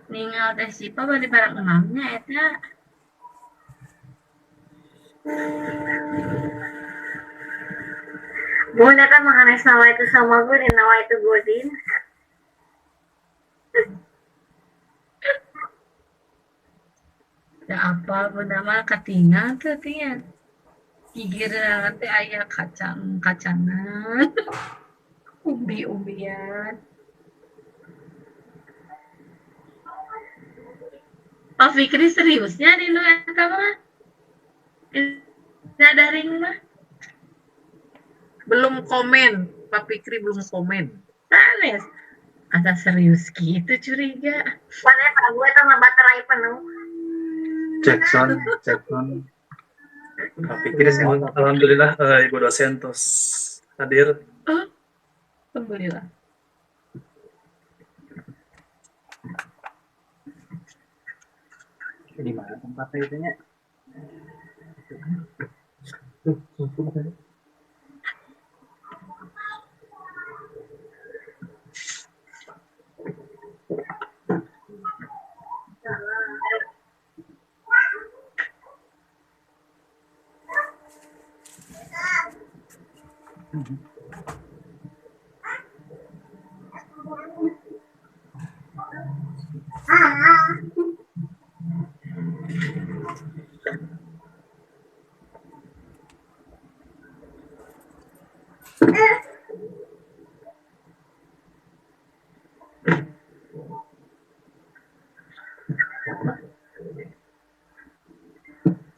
Ningal teh sipa bari barang emamnya eta. Bunda kan mengenai nama itu sama gue dan nama itu Godin. Da apa bunda mah katingal teh nya. Gigireun teh aya kacang-kacangan, umbi-umbian. Pak Fikri seriusnya di lu eta mah? Dina daring mah? Belum komen, Pak Fikri belum komen. Sanes. Asa serius gitu curiga. Mana tak gue sama baterai penuh. Cek sound. Pak Fikri, alhamdulillah Ibu dosen terus hadir. Oh, alhamdulillah. Di mana tempatnya itu nya?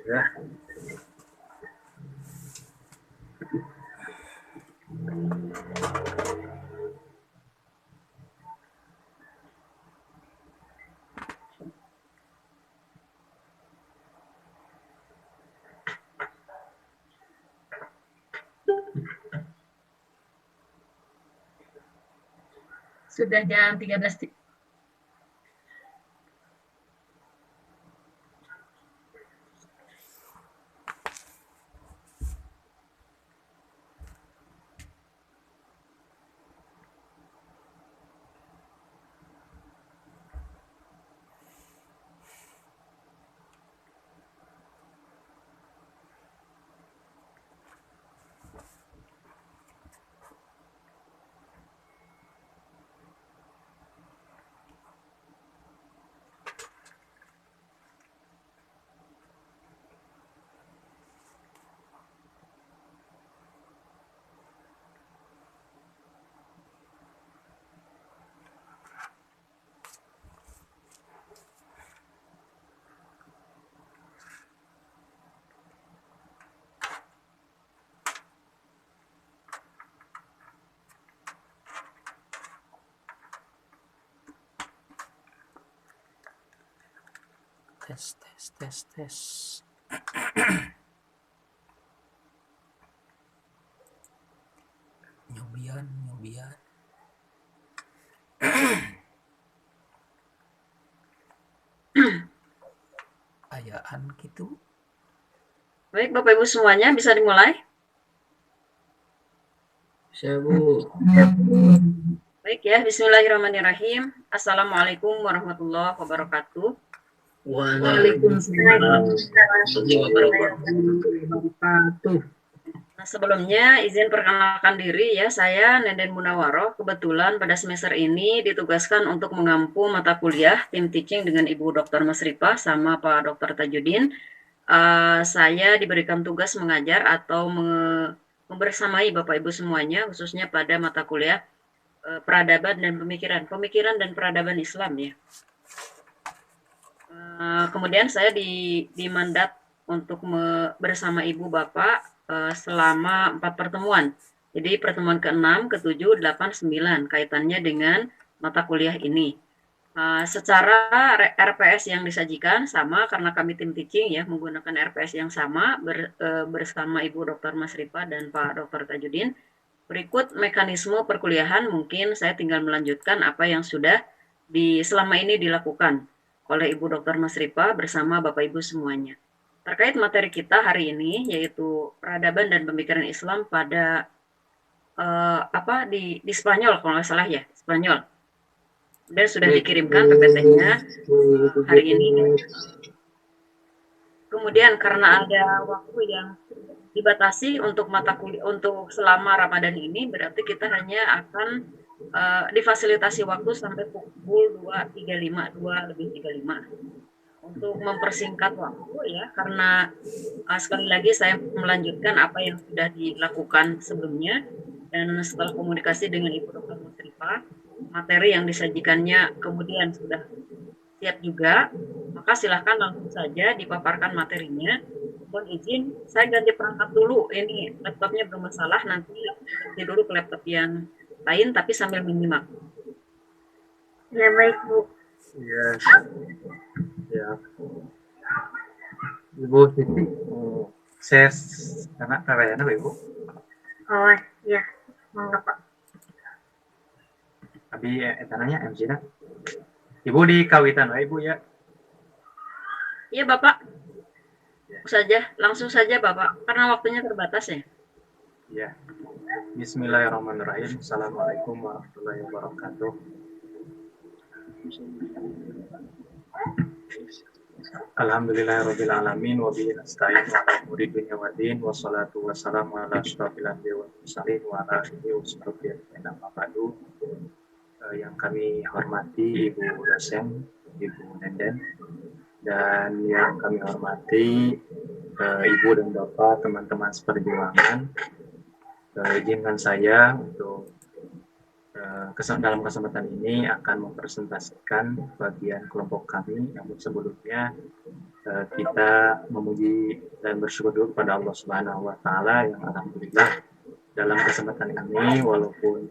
Ya. Sudah jam 13. Tes. Nyobian. Ayaan gitu. Baik, Bapak Ibu semuanya bisa dimulai? Bisa, Bu. Baik ya, bismillahirrahmanirrahim. Assalamualaikum warahmatullahi wabarakatuh. Waalaikumsalam warahmatullahi wabarakatuh. Nah, sebelumnya izin perkenalkan diri ya, saya Nenden Munawaroh. Kebetulan pada semester ini ditugaskan untuk mengampu mata kuliah tim teaching dengan Ibu Dr. Masripah sama Pak Dr. Tajudin. Saya diberikan tugas mengajar atau membersamai Bapak Ibu semuanya, khususnya pada mata kuliah peradaban dan pemikiran dan peradaban Islam ya. Kemudian saya dimandat untuk bersama Ibu Bapak selama 4 pertemuan. Jadi pertemuan ke-6, ke-7, 8, 9 kaitannya dengan mata kuliah ini. Secara RPS yang disajikan sama karena kami tim teaching ya menggunakan RPS yang sama bersama Ibu Dr. Masripa dan Pak Dr. Tajudin. Berikut mekanisme perkuliahan mungkin saya tinggal melanjutkan apa yang sudah selama ini dilakukan oleh Ibu Dr. Masripa bersama Bapak Ibu semuanya. Terkait materi kita hari ini yaitu peradaban dan pemikiran Islam pada di Spanyol kalau nggak salah ya, Spanyol. Dan sudah dikirimkan PPT-nya hari ini. Kemudian karena ada waktu yang dibatasi untuk mata kuliah untuk selama Ramadan ini, berarti kita hanya akan difasilitasi waktu sampai pukul 2.35, 2:35 untuk mempersingkat waktu ya, karena sekali lagi saya melanjutkan apa yang sudah dilakukan sebelumnya dan setelah komunikasi dengan Ibu Dr. Masripa, materi yang disajikannya kemudian sudah siap juga, maka silahkan langsung saja dipaparkan materinya. Mohon izin, saya ganti perangkat dulu. Ini laptopnya bermasalah, nanti ganti dulu ke laptop yang lain, tapi sambil menyimak. Ya baik Bu. Iya. Ya. Ibu Siti, saya anak karayana Ibu. Oh ya, mangga Pak. Abi etananya MC na. Ibu di kawitan wae Ibu ya. Iya Bapak, langsung saja Bapak, karena waktunya terbatas ya. Ya. Bismillahirrahmanirrahim. Assalamualaikum warahmatullahi wabarakatuh. Alhamdulillahirabbil alamin wa bihi nasta'in wa ala umuri dunya waddin wassalatu wassalamu ala asyrofil anbiya'i wal mursalin wa ala alihi wa sahbihi ajma'in amma ba'du. Yang kami hormati Ibu dosen, Ibu Nenden, dan yang kami hormati Ibu dan Bapak, teman-teman seperjuangan, izinkan saya untuk dalam kesempatan ini akan mempresentasikan bagian kelompok kami yang sebelumnya kita memuji dan bersyukur dulu kepada Allah Subhanahu wa Ta'ala yang alhamdulillah dalam kesempatan ini walaupun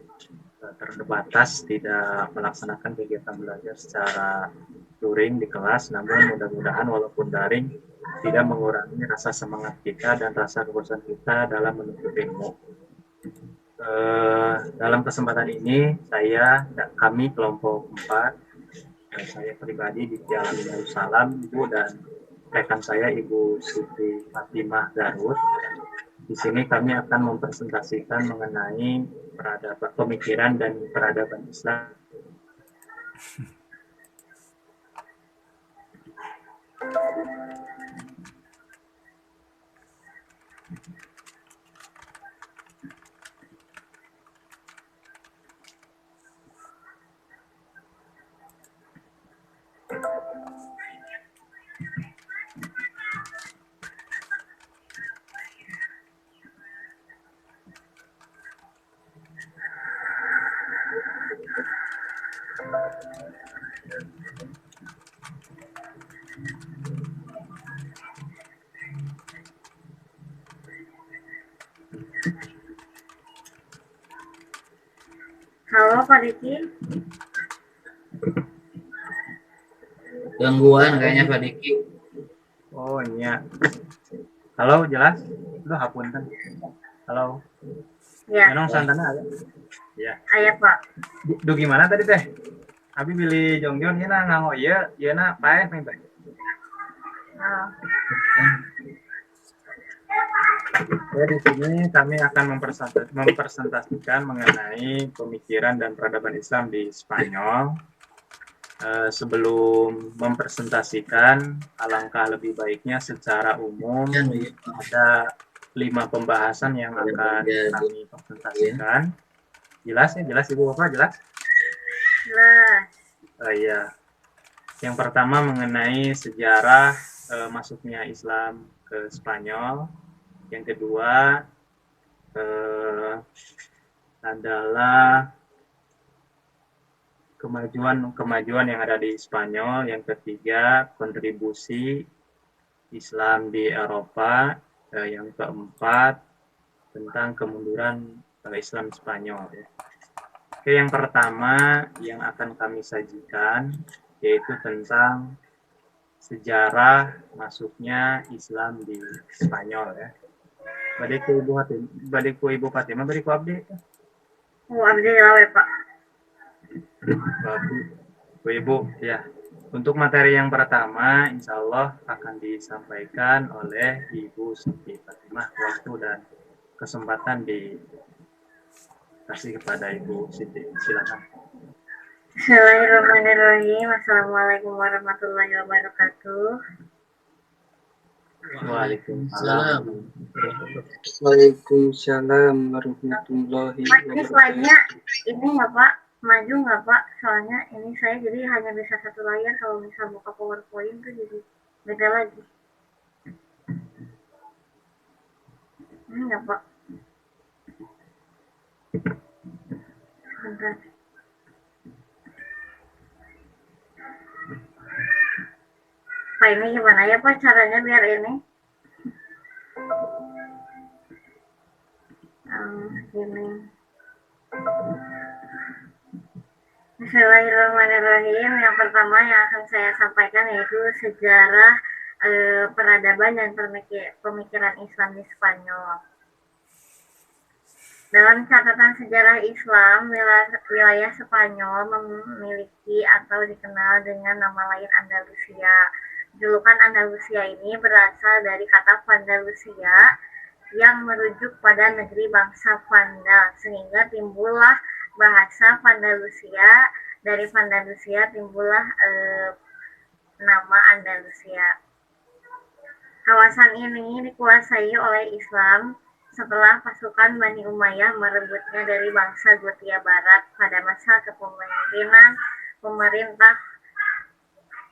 terbatas tidak melaksanakan kegiatan belajar secara luring di kelas, namun mudah-mudahan walaupun daring tidak mengurangi rasa semangat kita dan rasa kebosanan kita dalam menuntut ilmu. Dalam kesempatan ini kami kelompok 4, saya pribadi di Jalan Darussalam, Ibu dan rekan saya Ibu Siti Fatimah Garut. Di sini kami akan mempresentasikan mengenai peradaban pemikiran dan peradaban Islam. Halo Pak Diki. Gangguan kayaknya Pak Diki. Oh iya. Halo, jelas? Lu hapunten. Halo. Ya, Memang santana ada. Ya. ayah Pak. Du gimana tadi teh? Abi pilih jongjon ieu na ngango ieu na paeh nih teh. Oh, Ya, di sini kami akan mempresentasikan mengenai pemikiran dan peradaban Islam di Spanyol. Sebelum mempresentasikan, alangkah lebih baiknya secara umum ada 5 pembahasan yang akan kami presentasikan. Jelas ya, jelas Ibu Bapak, jelas? jelas. Ya. Yang pertama mengenai sejarah masuknya Islam ke Spanyol. Yang kedua adalah kemajuan yang ada di Spanyol. Yang ketiga, kontribusi Islam di Eropa. Yang keempat, tentang kemunduran Islam Spanyol. Ya. Oke, yang pertama yang akan kami sajikan yaitu tentang sejarah masuknya Islam di Spanyol ya. Badiku Ibu Fatimah, badiku abdi. Abdi lawe Pak. Ibu ya. Untuk materi yang pertama, insya Allah akan disampaikan oleh Ibu Siti Fatimah. Waktu dan kesempatan dikasih kepada Ibu Siti. Silakan. Bismillahirrahmanirrahim. Assalamualaikum warahmatullahi wabarakatuh. Waalaikumsalam. Waalaikumsalam warahmatullahi Mas, ini wabarakatuh. slide-nya ini nggak Pak? Maju nggak Pak? Soalnya ini saya jadi hanya bisa satu layar, kalau misal buka PowerPoint tuh jadi beda lagi. Ini nggak Pak? Sebentar. Pak, ini gimana ya Pak caranya biar ini? Gini. Bismillahirrahmanirrahim. Yang pertama yang akan saya sampaikan yaitu sejarah peradaban dan pemikiran Islam di Spanyol. Dalam catatan sejarah Islam, wilayah Spanyol memiliki atau dikenal dengan nama lain Andalusia. Julukan Andalusia ini berasal dari kata Vandalusia yang merujuk pada negeri bangsa Vandal, sehingga timbullah bahasa Vandalusia. Dari Vandalusia timbullah nama Andalusia. Kawasan ini dikuasai oleh Islam setelah pasukan Bani Umayyah merebutnya dari bangsa Gothia Barat pada masa kepemimpinan pemerintah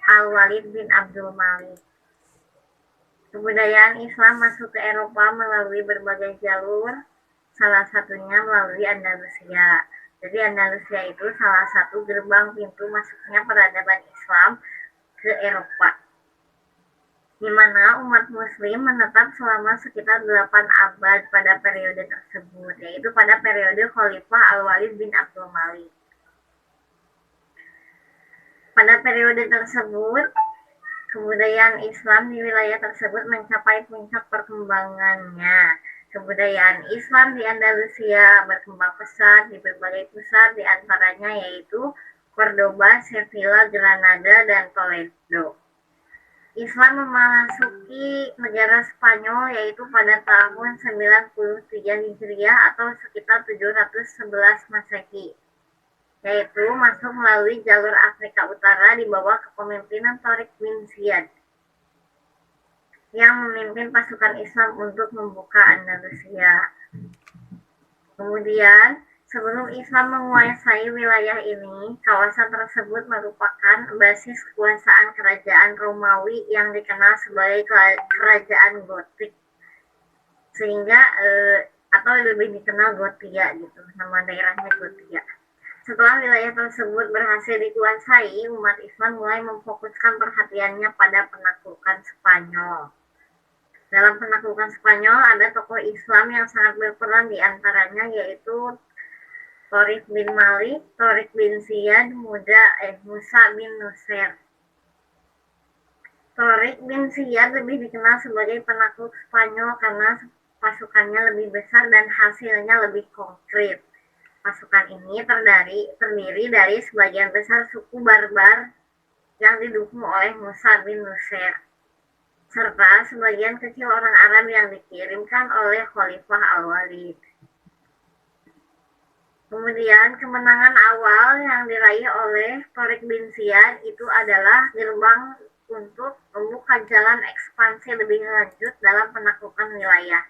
Al-Walid bin Abdul Malik. Kebudayaan Islam masuk ke Eropa melalui berbagai jalur, salah satunya melalui Andalusia. Jadi Andalusia itu salah satu gerbang pintu masuknya peradaban Islam ke Eropa, di mana umat muslim menetap selama sekitar 8 abad pada periode tersebut, yaitu pada periode Khalifah Al-Walid bin Abdul Malik. Pada periode tersebut, kebudayaan Islam di wilayah tersebut mencapai puncak perkembangannya. Kebudayaan Islam di Andalusia berkembang pesat di berbagai pusat, di antaranya yaitu Cordoba, Sevilla, Granada, dan Toledo. Islam memasuki negara Spanyol yaitu pada tahun 93 Hijriah atau sekitar 711 Masehi, yaitu masuk melalui jalur Afrika Utara di bawah kepemimpinan Tariq bin Ziyad yang memimpin pasukan Islam untuk membuka Andalusia. Kemudian, sebelum Islam menguasai wilayah ini, kawasan tersebut merupakan basis kekuasaan kerajaan Romawi yang dikenal sebagai kerajaan Gotik, sehingga atau lebih dikenal Gotia gitu, nama daerahnya Gotia. Setelah wilayah tersebut berhasil dikuasai, umat Islam mulai memfokuskan perhatiannya pada penaklukan Spanyol. Dalam penaklukan Spanyol ada tokoh Islam yang sangat berperan, di antaranya yaitu Tariq bin Malik, Tariq bin Ziyad, Musa bin Nusayr. Tariq bin Ziyad lebih dikenal sebagai penakluk Spanyol karena pasukannya lebih besar dan hasilnya lebih konkret. Pasukan ini terdiri dari sebagian besar suku barbar yang didukung oleh Musa bin Nusayr, serta sebagian kecil orang Arab yang dikirimkan oleh Khalifah Al-Walid. Kemudian kemenangan awal yang diraih oleh Tariq bin Ziyad itu adalah gerbang untuk membuka jalan ekspansi lebih lanjut dalam penaklukan wilayah.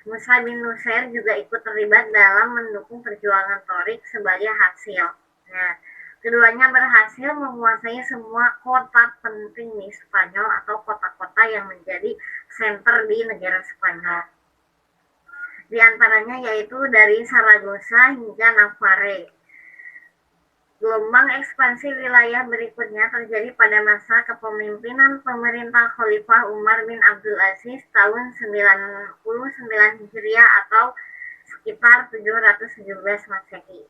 Musa bin Nusayr juga ikut terlibat dalam mendukung perjuangan Tariq sebagai hasil. Nah, keduanya berhasil menguasai semua kota penting di Spanyol atau kota-kota yang menjadi senter di negara Spanyol. Di antaranya yaitu dari Saragossa hingga Navarre. Gelombang ekspansi wilayah berikutnya terjadi pada masa kepemimpinan pemerintah Khalifah Umar bin Abdul Aziz tahun 99 Hijriah atau sekitar 717 Masehi.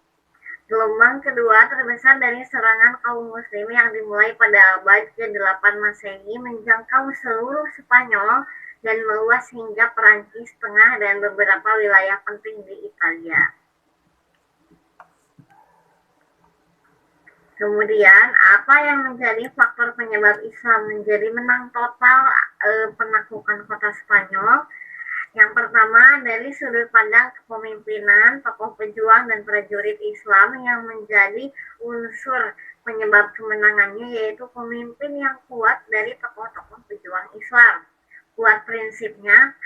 Gelombang kedua terbesar dari serangan kaum muslim yang dimulai pada abad ke-8 Masehi menjangkau seluruh Spanyol dan meluas hingga Perancis Tengah dan beberapa wilayah penting di Italia. Kemudian, apa yang menjadi faktor penyebab Islam menjadi menang total penaklukan kota Spanyol? Yang pertama, dari sudut pandang kepemimpinan, tokoh pejuang dan prajurit Islam yang menjadi unsur penyebab kemenangannya yaitu pemimpin yang kuat dari tokoh-tokoh pejuang Islam. Kuat prinsipnya,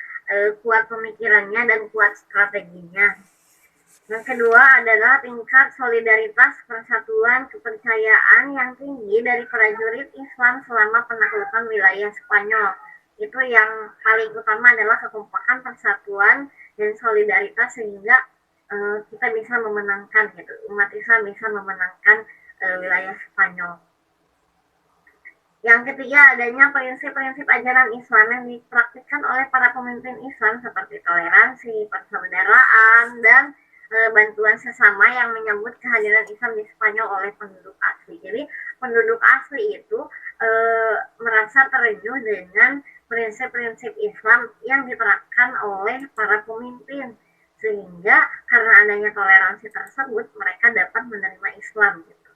kuat pemikirannya, dan kuat strateginya. Yang kedua adalah tingkat solidaritas, persatuan, kepercayaan yang tinggi dari prajurit Islam selama penaklukan wilayah Spanyol. Itu yang paling utama adalah kekompakan, persatuan, dan solidaritas sehingga kita bisa memenangkan gitu. Umat Islam bisa memenangkan wilayah Spanyol. Yang ketiga adanya prinsip-prinsip ajaran Islam yang dipraktikkan oleh para pemimpin Islam seperti toleransi, persaudaraan, dan bantuan sesama yang menyambut kehadiran Islam di Spanyol oleh penduduk asli. Jadi penduduk asli itu merasa terenyuh dengan prinsip-prinsip Islam yang diterapkan oleh para pemimpin, sehingga karena adanya toleransi tersebut mereka dapat menerima Islam gitu.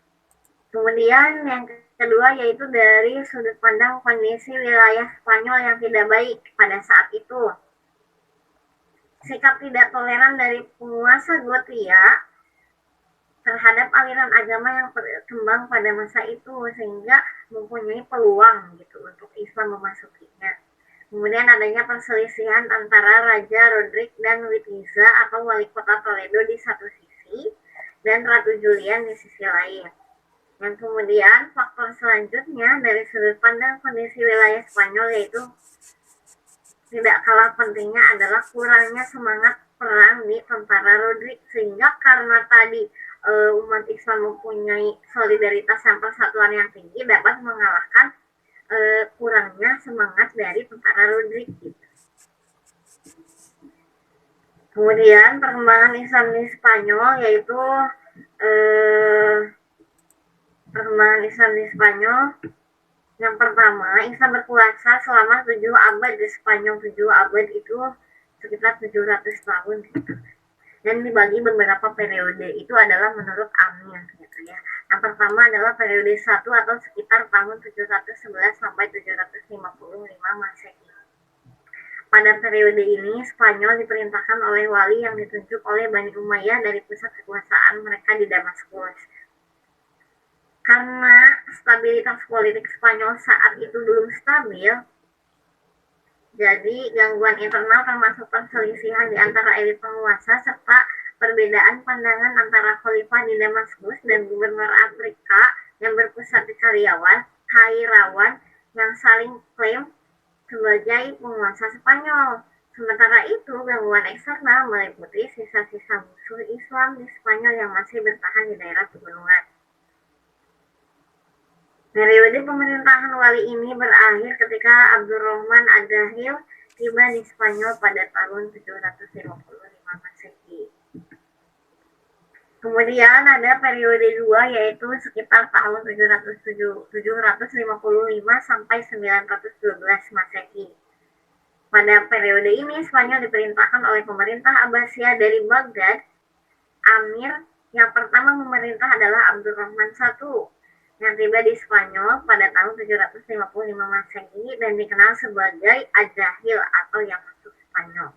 Kemudian yang kedua yaitu dari sudut pandang kondisi wilayah Spanyol yang tidak baik pada saat itu. Sikap tidak toleran dari penguasa Gothia terhadap aliran agama yang berkembang pada masa itu sehingga mempunyai peluang gitu untuk Islam memasukinya. Kemudian adanya perselisihan antara Raja Rodrik dan Witiza atau wali kota Toledo di satu sisi dan Ratu Julian di sisi lain. Yang kemudian faktor selanjutnya dari sudut pandang kondisi wilayah Spanyol yaitu tidak kalah pentingnya adalah kurangnya semangat perang di tentara Rodrik, sehingga karena tadi umat Islam mempunyai solidaritas dan persatuan yang tinggi dapat mengalahkan kurangnya semangat dari tentara Rodrik gitu. Kemudian perkembangan Islam di Spanyol yaitu perkembangan Islam di Spanyol. Yang pertama, Islam berkuasa selama 7 abad di Spanyol. 7 abad itu sekitar 700 tahun gitu. Dan dibagi beberapa periode, itu adalah menurut Amir gitu ya. Yang pertama adalah periode 1 atau sekitar tahun 711 sampai 755 Masehi. Pada periode ini, Spanyol diperintahkan oleh wali yang ditunjuk oleh Bani Umayyah dari pusat kekuasaan mereka di Damaskus. Karena stabilitas politik Spanyol saat itu belum stabil, jadi gangguan internal termasuk perselisihan di antara elit penguasa serta perbedaan pandangan antara khalifah di Damaskus dan gubernur Afrika yang berpusat di Kairawan yang saling klaim sebagai penguasa Spanyol. Sementara itu, gangguan eksternal meliputi sisa-sisa musuh Islam di Spanyol yang masih bertahan di daerah pegunungan. Periode pemerintahan wali ini berakhir ketika Abdurrahman Ad-Dahil tiba di Spanyol pada tahun 755 Masehi. Kemudian ada periode 2 yaitu sekitar tahun 755 sampai 912 Masehi. Pada periode ini Spanyol diperintahkan oleh pemerintah Abbasiyah dari Baghdad. Amir yang pertama memerintah adalah Abdurrahman I yang tiba di Spanyol pada tahun 755 Masehi dan dikenal sebagai Ad-Dahil atau yang masuk Spanyol.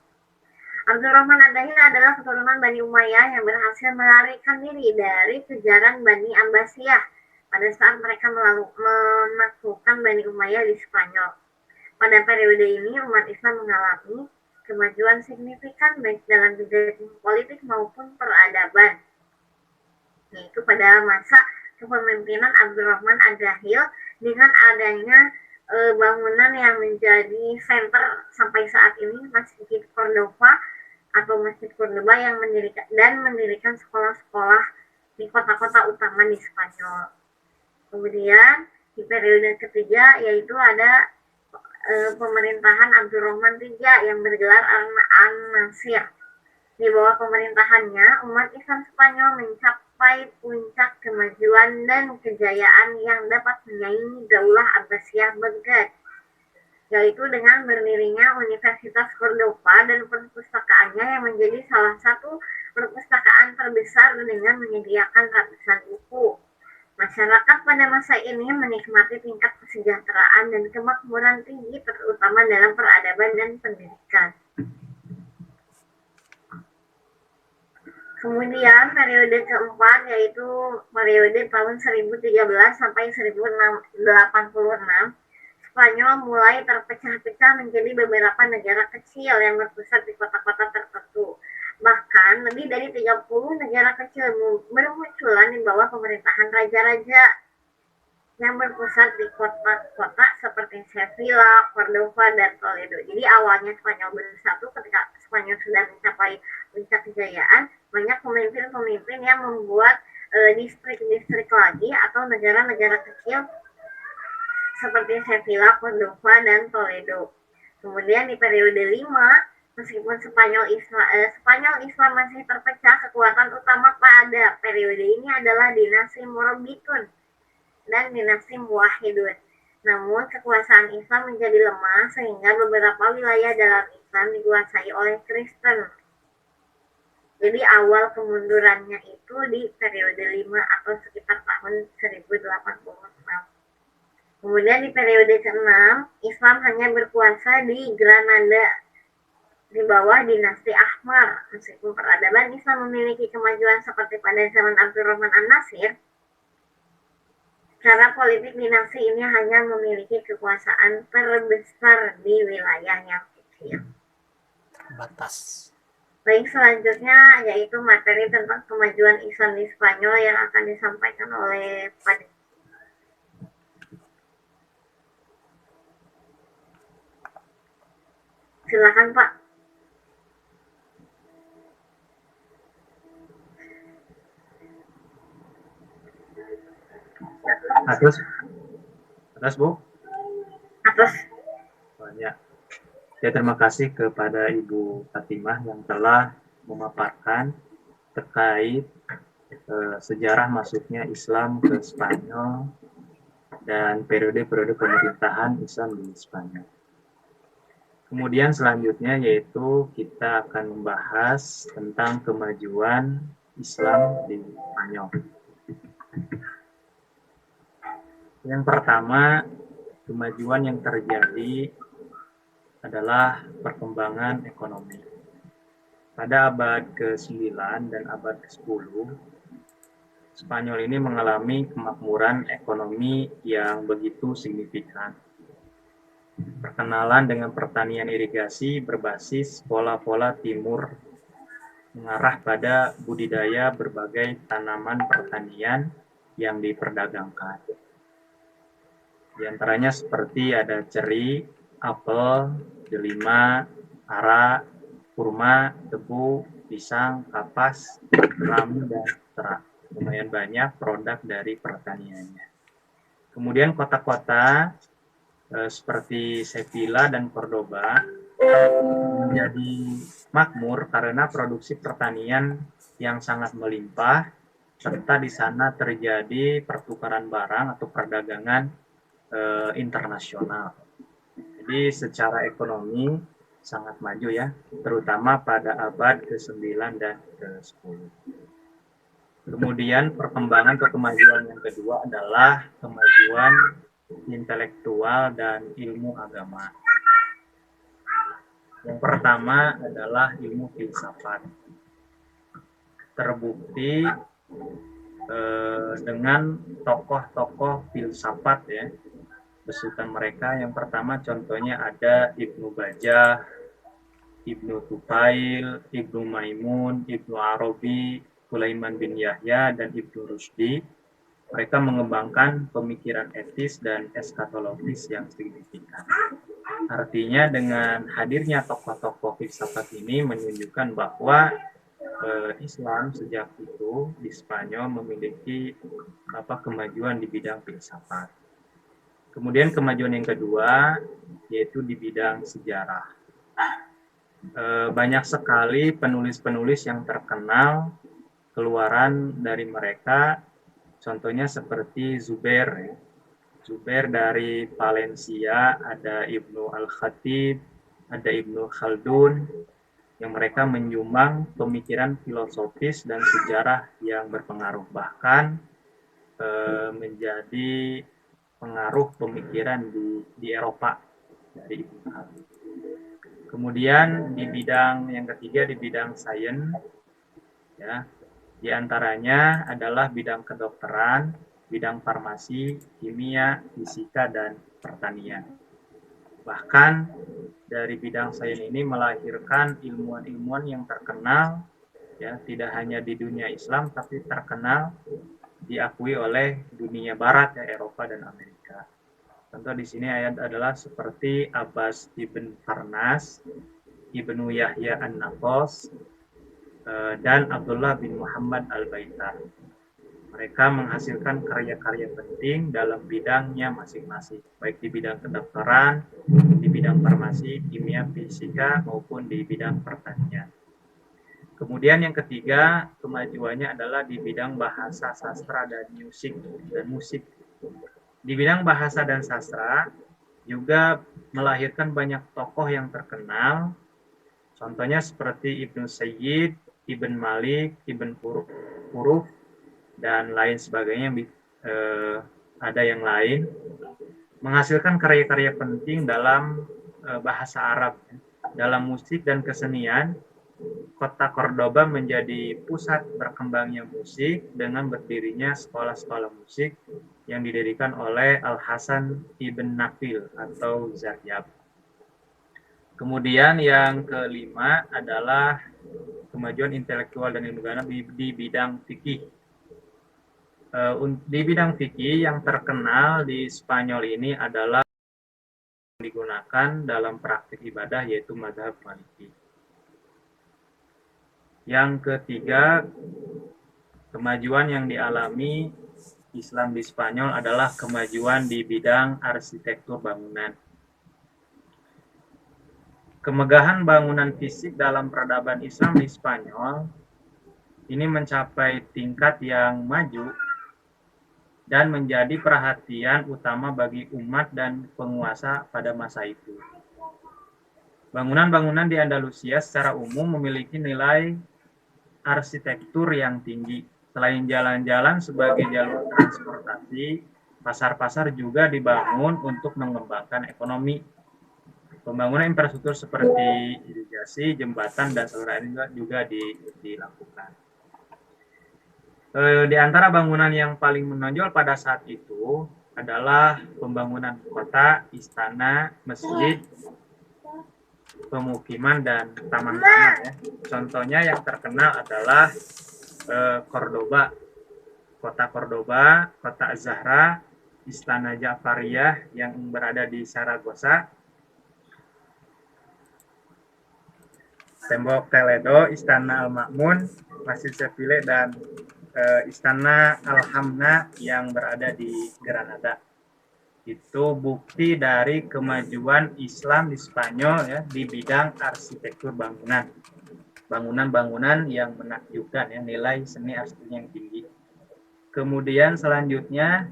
Abdurrahman Ad-Dahil adalah keturunan Bani Umayyah yang berhasil melarikan diri dari kejaran Bani Abbasiyah pada saat mereka menaklukkan Bani Umayyah di Spanyol. Pada periode ini umat Islam mengalami kemajuan signifikan baik dalam bidang politik maupun peradaban, yaitu pada masa kepemimpinan Abdurrahman Ad-Dahil dengan adanya bangunan yang menjadi center sampai saat ini Masjid Cordoba atau Masjid Cordoba yang mendirikan sekolah-sekolah di kota-kota utama di Spanyol. Kemudian di periode ketiga yaitu ada pemerintahan Abdurrahman III yang bergelar An-Nasir. Di bawah pemerintahannya, umat Islam Spanyol mencapai puncak kemajuan dan kejayaan yang dapat menyaingi Daulah Abbasiyah Baghdad, yaitu dengan berdirinya Universitas Cordova dan perpustakaannya yang menjadi salah satu perpustakaan terbesar dengan menyediakan ratusan buku. Masyarakat pada masa ini menikmati tingkat kesejahteraan dan kemakmuran tinggi, terutama dalam peradaban dan pendidikan. Kemudian periode keempat yaitu periode tahun 1013 sampai 1086, Spanyol mulai terpecah-pecah menjadi beberapa negara kecil yang berpusat di kota-kota tertentu. Bahkan lebih dari 30 negara kecil bermunculan di bawah pemerintahan raja-raja yang berpusat di kota-kota seperti Sevilla, Cordova, dan Toledo. Jadi awalnya Spanyol bersatu, ketika Spanyol sudah mencapai puncak kejayaan, banyak pemimpin-pemimpin yang membuat distrik-distrik lagi atau negara-negara kecil seperti Sevilla, Cordova, dan Toledo. Kemudian di periode 5, meskipun Spanyol Islam masih terpecah, kekuatan utama pada periode ini adalah dinasti Morabitun dan dinasti Muwahhidun. Namun kekuasaan Islam menjadi lemah sehingga beberapa wilayah dalam Islam dikuasai oleh Kristen. Jadi awal kemundurannya itu di periode 5 atau sekitar tahun 1086. Kemudian di periode ke-6, Islam hanya berkuasa di Granada di bawah dinasti Ahmar. Meskipun peradaban Islam memiliki kemajuan seperti pada zaman Abdurrahman An-Nasir, cara politik dinasti ini hanya memiliki kekuasaan terbesar di wilayah yang kecil. Batas. Baik, selanjutnya yaitu materi tentang kemajuan Islam di Spanyol yang akan disampaikan oleh Pak. Silakan Pak. Atas Bu. Atas. Banyak. Ya, terima kasih kepada Ibu Fatimah yang telah memaparkan terkait sejarah masuknya Islam ke Spanyol dan periode-periode pemerintahan Islam di Spanyol. Kemudian selanjutnya yaitu kita akan membahas tentang kemajuan Islam di Spanyol. Yang pertama, kemajuan yang terjadi adalah perkembangan ekonomi. Pada abad ke-9 dan abad ke-10, Spanyol ini mengalami kemakmuran ekonomi yang begitu signifikan. Perkenalan dengan pertanian irigasi berbasis pola-pola timur mengarah pada budidaya berbagai tanaman pertanian yang diperdagangkan. Di antaranya seperti ada ceri, apel, delima, ara, kurma, tebu, pisang, kapas, rambu, dan seterusnya. Lumayan banyak produk dari pertaniannya. Kemudian kota-kota seperti Sevilla dan Cordoba menjadi makmur karena produksi pertanian yang sangat melimpah, serta di sana terjadi pertukaran barang atau perdagangan internasional. Jadi secara ekonomi sangat maju ya, terutama pada abad ke-9 dan ke-10. Kemudian perkembangan atau kemajuan yang kedua adalah kemajuan intelektual dan ilmu agama. Yang pertama adalah ilmu filsafat. Terbukti dengan tokoh-tokoh filsafat ya, besutan mereka. Yang pertama contohnya ada Ibnu Bajjah, Ibnu Tufail, Ibnu Maimun, Ibnu Arabi, Sulaiman bin Yahya, dan Ibnu Rushdi. Mereka mengembangkan pemikiran etis dan eskatologis yang signifikan. Artinya dengan hadirnya tokoh-tokoh filsafat ini menunjukkan bahwa Islam sejak itu di Spanyol memiliki kemajuan di bidang filsafat. Kemudian kemajuan yang kedua yaitu di bidang sejarah. Banyak sekali penulis-penulis yang terkenal keluaran dari mereka, contohnya seperti Zubair, ya. Zubair dari Valencia, ada Ibnu Al-Khatib, ada Ibnu Khaldun, yang mereka menyumbang pemikiran filosofis dan sejarah yang berpengaruh, bahkan menjadi pengaruh pemikiran di Eropa dari Ibnu Khaldun. Kemudian di bidang yang ketiga, di bidang sains, ya, di antaranya adalah bidang kedokteran, bidang farmasi, kimia, fisika, dan pertanian. Bahkan dari bidang sains ini melahirkan ilmuwan-ilmuwan yang terkenal, ya, tidak hanya di dunia Islam tapi terkenal, diakui oleh dunia Barat, ya, Eropa dan Amerika. Contoh di sini ayat adalah seperti Abbas ibn Farnas, Ibnu Yahya an-Naqas, dan Abdullah bin Muhammad al-Baitar. Mereka menghasilkan karya-karya penting dalam bidangnya masing-masing, baik di bidang kedokteran, di bidang farmasi, kimia, fisika, maupun di bidang pertanian. Kemudian yang ketiga, kemajuannya adalah di bidang bahasa, sastra, dan musik. Di bidang bahasa dan sastra juga melahirkan banyak tokoh yang terkenal, contohnya seperti Ibnu Sayyid, Ibn Malik, Ibn Furuf, dan lain sebagainya. Ada yang lain menghasilkan karya-karya penting dalam bahasa Arab. Dalam musik dan kesenian, kota Cordoba menjadi pusat berkembangnya musik dengan berdirinya sekolah-sekolah musik yang didirikan oleh Al-Hasan Ibn Nafil atau Zaryab. Kemudian yang kelima adalah kemajuan intelektual dan ilmu agama di bidang fikih. Di bidang fikih yang terkenal di Spanyol ini adalah yang digunakan dalam praktik ibadah, yaitu mazhab Maliki. Yang ketiga, kemajuan yang dialami Islam di Spanyol adalah kemajuan di bidang arsitektur bangunan. Kemegahan bangunan fisik dalam peradaban Islam di Spanyol ini mencapai tingkat yang maju dan menjadi perhatian utama bagi umat dan penguasa pada masa itu. Bangunan-bangunan di Andalusia secara umum memiliki nilai arsitektur yang tinggi. Selain jalan-jalan sebagai jalur transportasi, pasar-pasar juga dibangun untuk mengembangkan ekonomi. Pembangunan infrastruktur seperti irigasi, jembatan, dan saluran air juga dilakukan. Di antara bangunan yang paling menonjol pada saat itu adalah pembangunan kota, istana, masjid, pemukiman, dan taman-taman, ya. Contohnya yang terkenal adalah Cordoba, kota Cordoba, kota Az-Zahra, istana Ja'fariyah yang berada di Saragossa, tembok Toledo, istana Al-Ma'mun, Masjid Seville, dan istana Al-Hamna yang berada di Granada. Itu bukti dari kemajuan Islam di Spanyol, ya, di bidang arsitektur bangunan. Bangunan-bangunan yang menakjubkan, ya, nilai seni arsitekturnya yang tinggi. Kemudian selanjutnya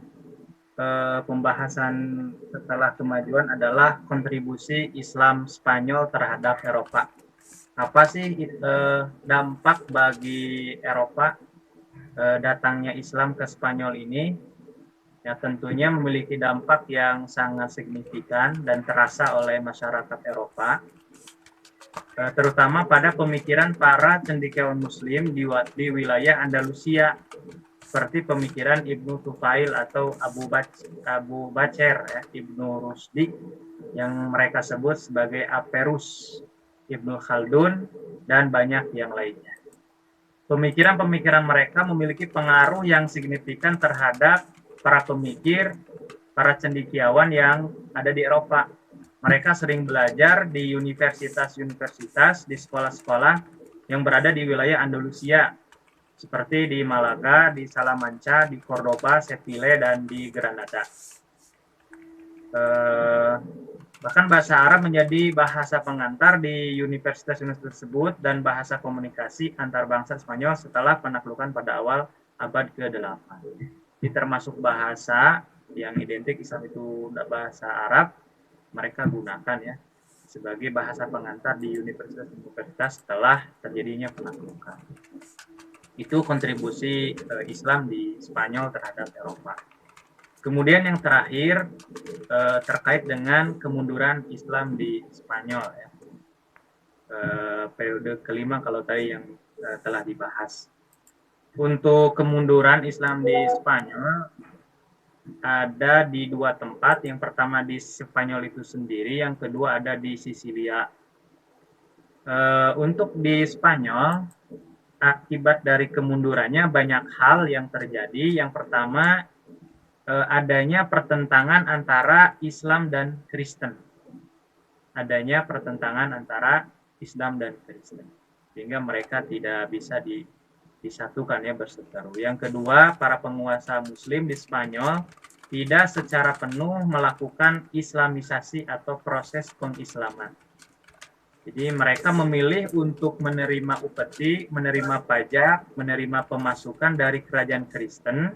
pembahasan setelah kemajuan adalah kontribusi Islam Spanyol terhadap Eropa. Apa sih dampak bagi Eropa datangnya Islam ke Spanyol ini? Ya, tentunya memiliki dampak yang sangat signifikan dan terasa oleh masyarakat Eropa, terutama pada pemikiran para cendekiawan Muslim di wilayah Andalusia, seperti pemikiran Ibnu Tufail atau Abu Bacer, ya, Ibnu Rusdi, yang mereka sebut sebagai Averus, Ibnu Khaldun, dan banyak yang lainnya. Pemikiran-pemikiran mereka memiliki pengaruh yang signifikan terhadap para pemikir, para cendekiawan yang ada di Eropa. Mereka sering belajar di universitas-universitas, di sekolah-sekolah yang berada di wilayah Andalusia, seperti di Malaga, di Salamanca, di Cordoba, Seville, dan di Granada. Bahkan bahasa Arab menjadi bahasa pengantar di universitas-universitas tersebut dan bahasa komunikasi antar bangsa Spanyol setelah penaklukan pada awal abad ke-8. Ini termasuk bahasa yang identik Islam itu bahasa Arab, mereka gunakan ya sebagai bahasa pengantar di universitas-universitas setelah terjadinya penaklukan. Itu kontribusi Islam di Spanyol terhadap Eropa. Kemudian yang terakhir terkait dengan kemunduran Islam di Spanyol ya. Periode kelima kalau tadi yang telah dibahas. Untuk kemunduran Islam di Spanyol ada di dua tempat. Yang pertama di Spanyol itu sendiri, yang kedua ada di Sisilia. Untuk di Spanyol, akibat dari kemundurannya banyak hal yang terjadi. Yang pertama, adanya pertentangan antara Islam dan Kristen. Adanya pertentangan antara Islam dan Kristen. Sehingga mereka tidak bisa disatukan ya, berseteru. Yang kedua, para penguasa Muslim di Spanyol tidak secara penuh melakukan Islamisasi atau proses pengislaman. Jadi mereka memilih untuk menerima upeti, menerima pajak, menerima pemasukan dari kerajaan Kristen,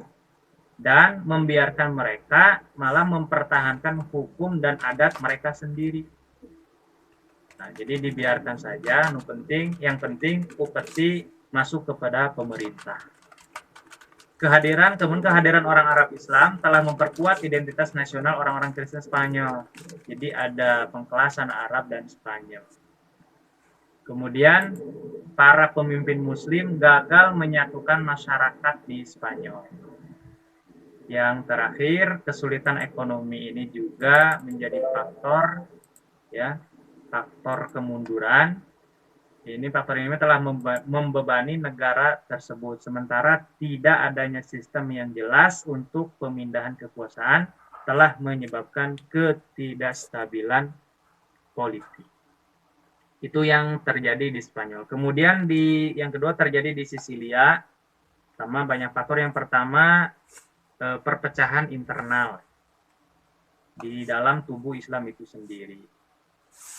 dan membiarkan mereka malah mempertahankan hukum dan adat mereka sendiri. Nah, jadi dibiarkan saja, yang penting upeti masuk kepada pemerintah. Kehadiran orang Arab Islam telah memperkuat identitas nasional orang-orang Kristen Spanyol. Jadi ada pengkelasan Arab dan Spanyol. Kemudian para pemimpin Muslim gagal menyatukan masyarakat di Spanyol. Yang terakhir, kesulitan ekonomi ini juga menjadi faktor kemunduran. Faktor ini telah membebani negara tersebut, sementara tidak adanya sistem yang jelas untuk pemindahan kekuasaan telah menyebabkan ketidakstabilan politik. Itu yang terjadi di Spanyol. Kemudian yang kedua terjadi di Sisilia, sama banyak faktor. Yang pertama, perpecahan internal di dalam tubuh Islam itu sendiri,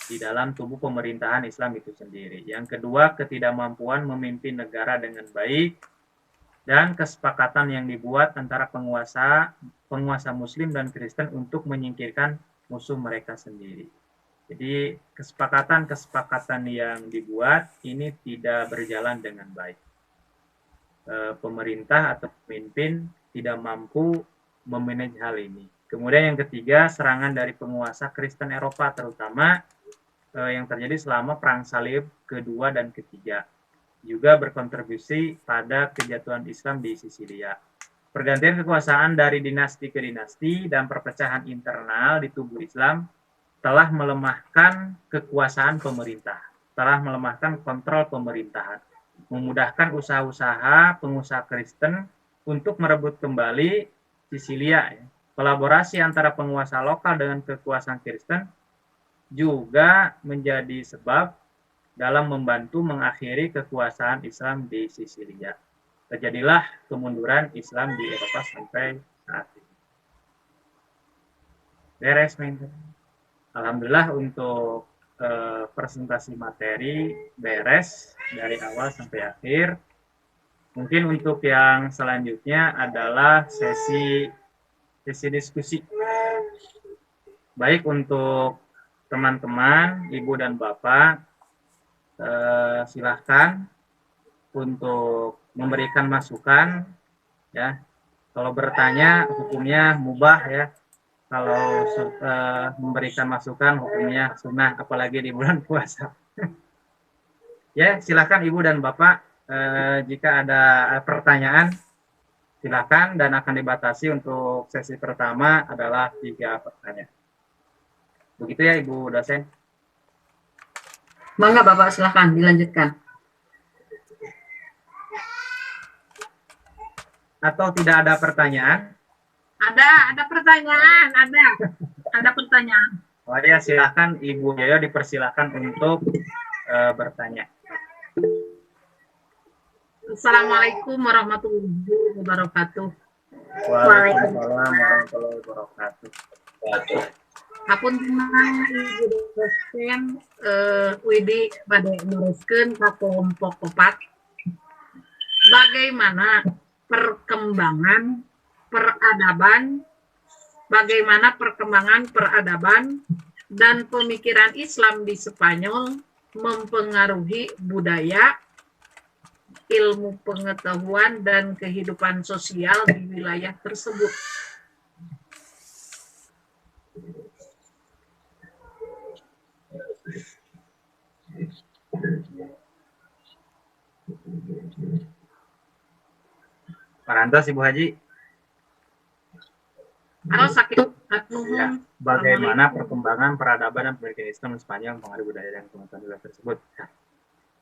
di dalam tubuh pemerintahan Islam itu sendiri. Yang kedua, ketidakmampuan memimpin negara dengan baik, dan kesepakatan yang dibuat antara penguasa Muslim dan Kristen untuk menyingkirkan musuh mereka sendiri. Jadi kesepakatan yang dibuat ini tidak berjalan dengan baik. Pemerintah atau pemimpin tidak mampu memanage hal ini. Kemudian yang ketiga, serangan dari penguasa Kristen Eropa, terutama yang terjadi selama Perang Salib kedua dan ketiga, juga berkontribusi pada kejatuhan Islam di Sisilia. Pergantian kekuasaan dari dinasti ke dinasti dan perpecahan internal di tubuh Islam telah melemahkan kekuasaan pemerintah, telah melemahkan kontrol pemerintahan, memudahkan usaha-usaha pengusaha Kristen untuk merebut kembali Sisilia. Kolaborasi antara penguasa lokal dengan kekuasaan Kristen juga menjadi sebab dalam membantu mengakhiri kekuasaan Islam di Sisilia. Terjadilah kemunduran Islam di Eropa sampai saat ini. Beres, alhamdulillah untuk presentasi materi beres dari awal sampai akhir. Mungkin untuk yang selanjutnya adalah sesi diskusi. Baik untuk teman-teman, ibu dan bapak, silahkan untuk memberikan masukan. Ya, kalau bertanya hukumnya mubah ya. Kalau memberikan masukan hukumnya sunnah, apalagi di bulan puasa. Ya, silakan ibu dan bapak. Jika ada pertanyaan, silakan, dan akan dibatasi untuk sesi pertama adalah 3 pertanyaan. Begitu ya, Ibu dosen. Mangga Bapak, silakan dilanjutkan. Atau tidak ada pertanyaan? Ada pertanyaan, ada pertanyaan. Oh ya, silakan Ibu Yoyo, dipersilakan untuk bertanya. Assalamualaikum warahmatullahi wabarakatuh. Waalaikumsalam warahmatullahi wabarakatuh. Hapunten Ibu dosen Widi bade neruskeun ka kelompok 4 bagaimana perkembangan peradaban dan pemikiran Islam di Spanyol mempengaruhi budaya, ilmu pengetahuan, dan kehidupan sosial di wilayah tersebut. Parantos Ibu Haji. Halo sakit Ya, bagaimana perkembangan peradaban dan pendidikan Islam di Spanyol mempengaruhi budaya dan pengetahuan wilayah tersebut.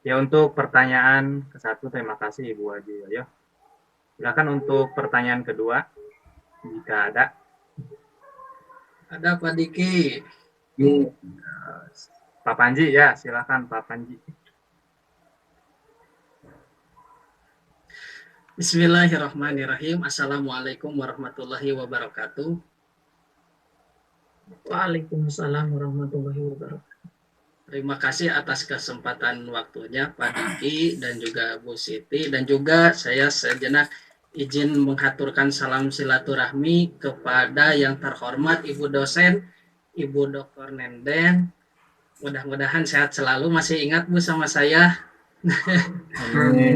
Ya, untuk pertanyaan ke-1 terima kasih Ibu Haji Yoyo. Silakan untuk pertanyaan kedua jika ada. Ada Pak Diki. Pak Panji ya, silakan Pak Panji. Bismillahirrahmanirrahim. Assalamualaikum warahmatullahi wabarakatuh. Waalaikumsalam warahmatullahi wabarakatuh. Terima kasih atas kesempatan waktunya Pak Diki dan juga Bu Siti, dan juga saya sejenak izin menghaturkan salam silaturahmi kepada yang terhormat Ibu dosen, Ibu Dr. Nenden. Mudah-mudahan sehat selalu. Masih ingat Bu sama saya?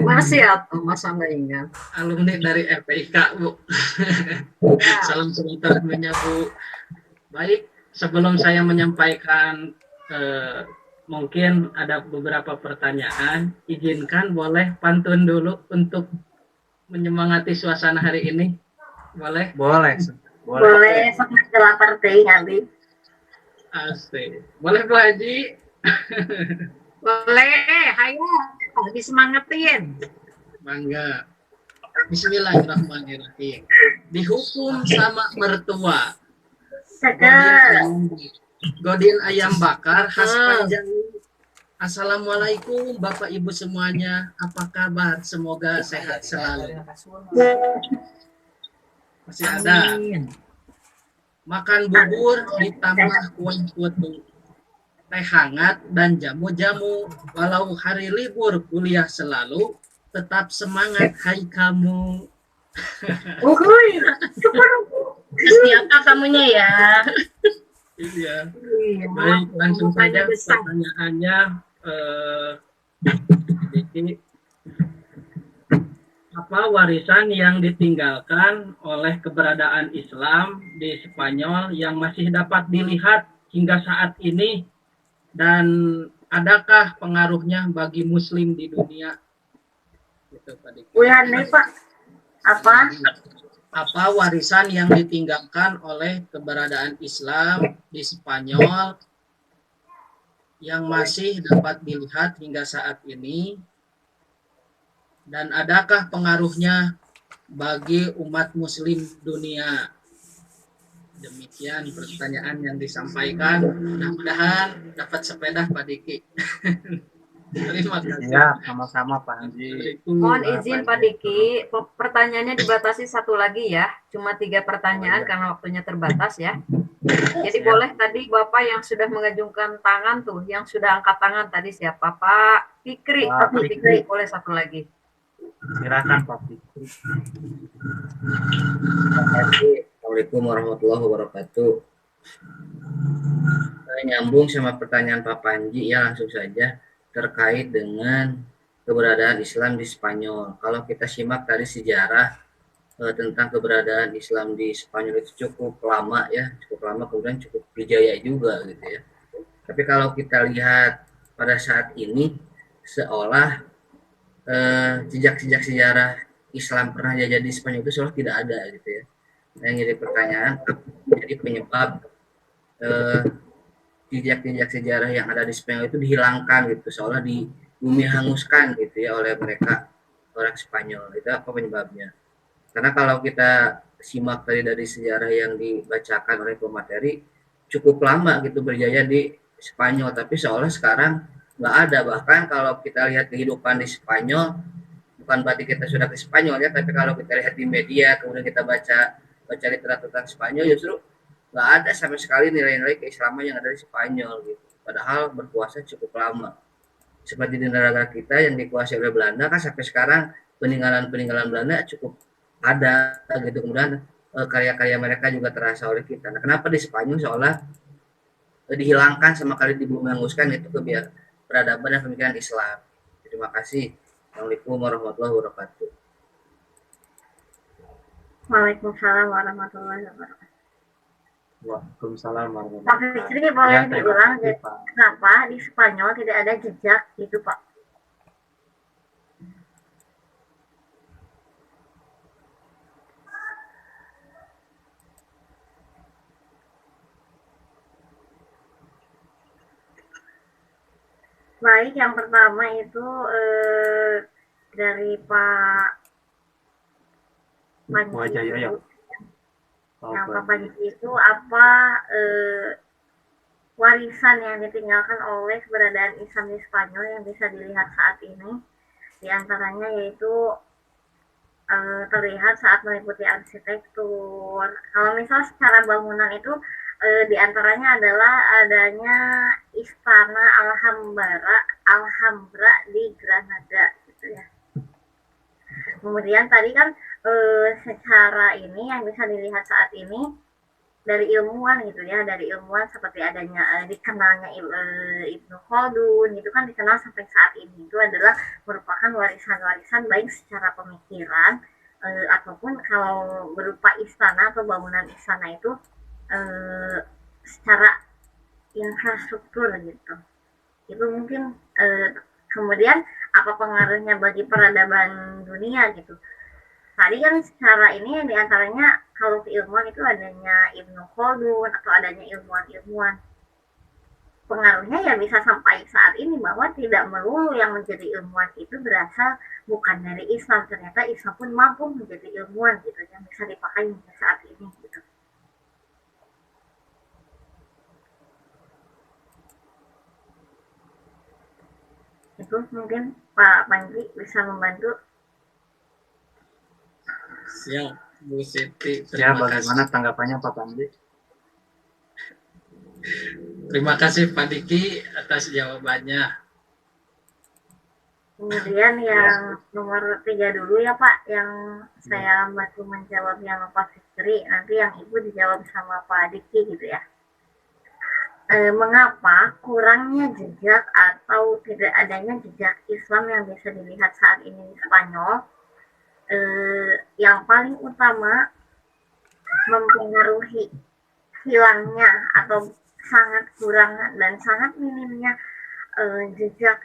Masih atau masa nggak ingat? Alumni dari FPIK Bu. Salam silaturahminya Bu. Baik, sebelum saya menyampaikan mungkin ada beberapa pertanyaan, izinkan boleh pantun dulu untuk menyemangati suasana hari ini. Boleh? Boleh. Boleh sangat lapar teh nanti. Asik. Boleh Bu Haji? Boleh, hayo, disemangatin. Bangga. Bismillahirrahmanirrahim. Dihukum sama mertua. Cakep. Godin ayam bakar khas panjang. Assalamualaikum Bapak Ibu semuanya. Apa kabar? Semoga sehat selalu. Masih ada. Makan bubur ditambah kuah putu, teh hangat dan jamu-jamu. Walau hari libur kuliah selalu, tetap semangat hai kamu. Uhuy. Siapa kamunya ya? Iya. Baik, langsung saja pertanyaannya. Apa warisan yang ditinggalkan oleh keberadaan Islam di Spanyol yang masih dapat dilihat hingga saat ini, dan adakah pengaruhnya bagi Muslim di dunia? Gitu, Pak Diki. Nih Pak. Apa? Apa warisan yang ditinggalkan oleh keberadaan Islam di Spanyol yang masih dapat dilihat hingga saat ini, dan adakah pengaruhnya bagi umat Muslim dunia? Demikian pertanyaan yang disampaikan. Mudah-mudahan dapat sepeda Pak Diki. Terima kasih. Ya, sama-sama Pak Haji. Mohon izin Pak Diki, pertanyaannya dibatasi satu lagi ya. Cuma 3 pertanyaan karena waktunya terbatas ya. Jadi boleh tadi Bapak yang sudah mengajungkan tangan tuh, yang sudah angkat tangan tadi siapa? Pak Fikri. Pak Pak Fikri, boleh satu lagi. Silakan Pak Fikri. Assalamualaikum warahmatullahi wabarakatuh. Nyambung sama pertanyaan Pak Panji ya, langsung saja terkait dengan keberadaan Islam di Spanyol. Kalau kita simak tadi sejarah tentang keberadaan Islam di Spanyol itu cukup lama ya, kemudian cukup berjaya juga gitu ya. Tapi kalau kita lihat pada saat ini seolah jejak-jejak sejarah Islam pernah jajah di Spanyol itu seolah tidak ada gitu ya. Yang jadi pertanyaan, jadi penyebab jejak-jejak sejarah yang ada di Spanyol itu dihilangkan gitu, seolah di bumi hanguskan gitu ya oleh mereka orang Spanyol. Itu apa penyebabnya? Karena kalau kita simak tadi dari sejarah yang dibacakan oleh pemateri, cukup lama gitu berjaya di Spanyol, tapi seolah sekarang nggak ada. Bahkan kalau kita lihat kehidupan di Spanyol, bukan berarti kita sudah ke Spanyol ya, tapi kalau kita lihat di media, kemudian kita baca literatur tentang Spanyol, justru nggak ada sama sekali nilai-nilai keislaman yang ada di Spanyol gitu. Padahal berkuasa cukup lama. Seperti di negara kita yang dikuasai oleh Belanda kan sampai sekarang peninggalan-peninggalan Belanda cukup ada gitu. Kemudian karya-karya mereka juga terasa oleh kita. Nah, kenapa di Spanyol seolah dihilangkan sama kali dibungkuskan itu peradaban dan pemikiran Islam. Terima kasih. Assalamualaikum warahmatullahi wabarakatuh. Waalaikumsalam warahmatullahi wabarakatuh. Waalaikumsalam Pak warahmatullahi Fikri wabarakatuh. boleh Ya, terima diulang kasih, Pak. kenapa di Spanyol tidak ada jejak gitu Pak? Baik, yang pertama itu dari Pak Panji. Wajah Yoyo. Yang Pak Panji itu apa warisan yang ditinggalkan oleh keberadaan Islam di Spanyol yang bisa dilihat saat ini. Di antaranya yaitu terlihat saat meliputi arsitektur. Kalau misal secara bangunan itu di antaranya adalah adanya Istana Alhambra di Granada gitu ya. Kemudian tadi kan secara ini yang bisa dilihat saat ini dari ilmuwan gitu ya, dari ilmuwan seperti adanya dikenalnya Ibnu Khaldun itu kan dikenal sampai saat ini itu adalah merupakan warisan-warisan baik secara pemikiran ataupun kalau berupa istana atau bangunan istana itu secara infrastruktur gitu. Itu mungkin kemudian apa pengaruhnya bagi peradaban dunia gitu. Tadi kan secara ini diantaranya kalau keilmuan itu adanya Ibnu Khaldun atau adanya ilmuwan-ilmuwan. Pengaruhnya ya bisa sampai saat ini bahwa tidak melulu yang menjadi ilmuwan itu berasal bukan dari Islam. Ternyata Islam pun mampu menjadi ilmuwan gitu yang bisa dipakai saat ini gitu. Itu mungkin Pak Panji bisa membantu. Siap, Bu Siti. Ya, Terima bagaimana kasih. tanggapannya Pak Panji? Terima kasih Pak Diki atas jawabannya. Kemudian yang nomor 3 dulu ya Pak, yang saya bantu menjawab yang Pak Fikri, nanti yang Ibu dijawab sama Pak Diki gitu ya. Mengapa kurangnya jejak atau tidak adanya jejak Islam yang bisa dilihat saat ini di Spanyol? Yang paling utama mempengaruhi hilangnya atau sangat kurang dan sangat minimnya jejak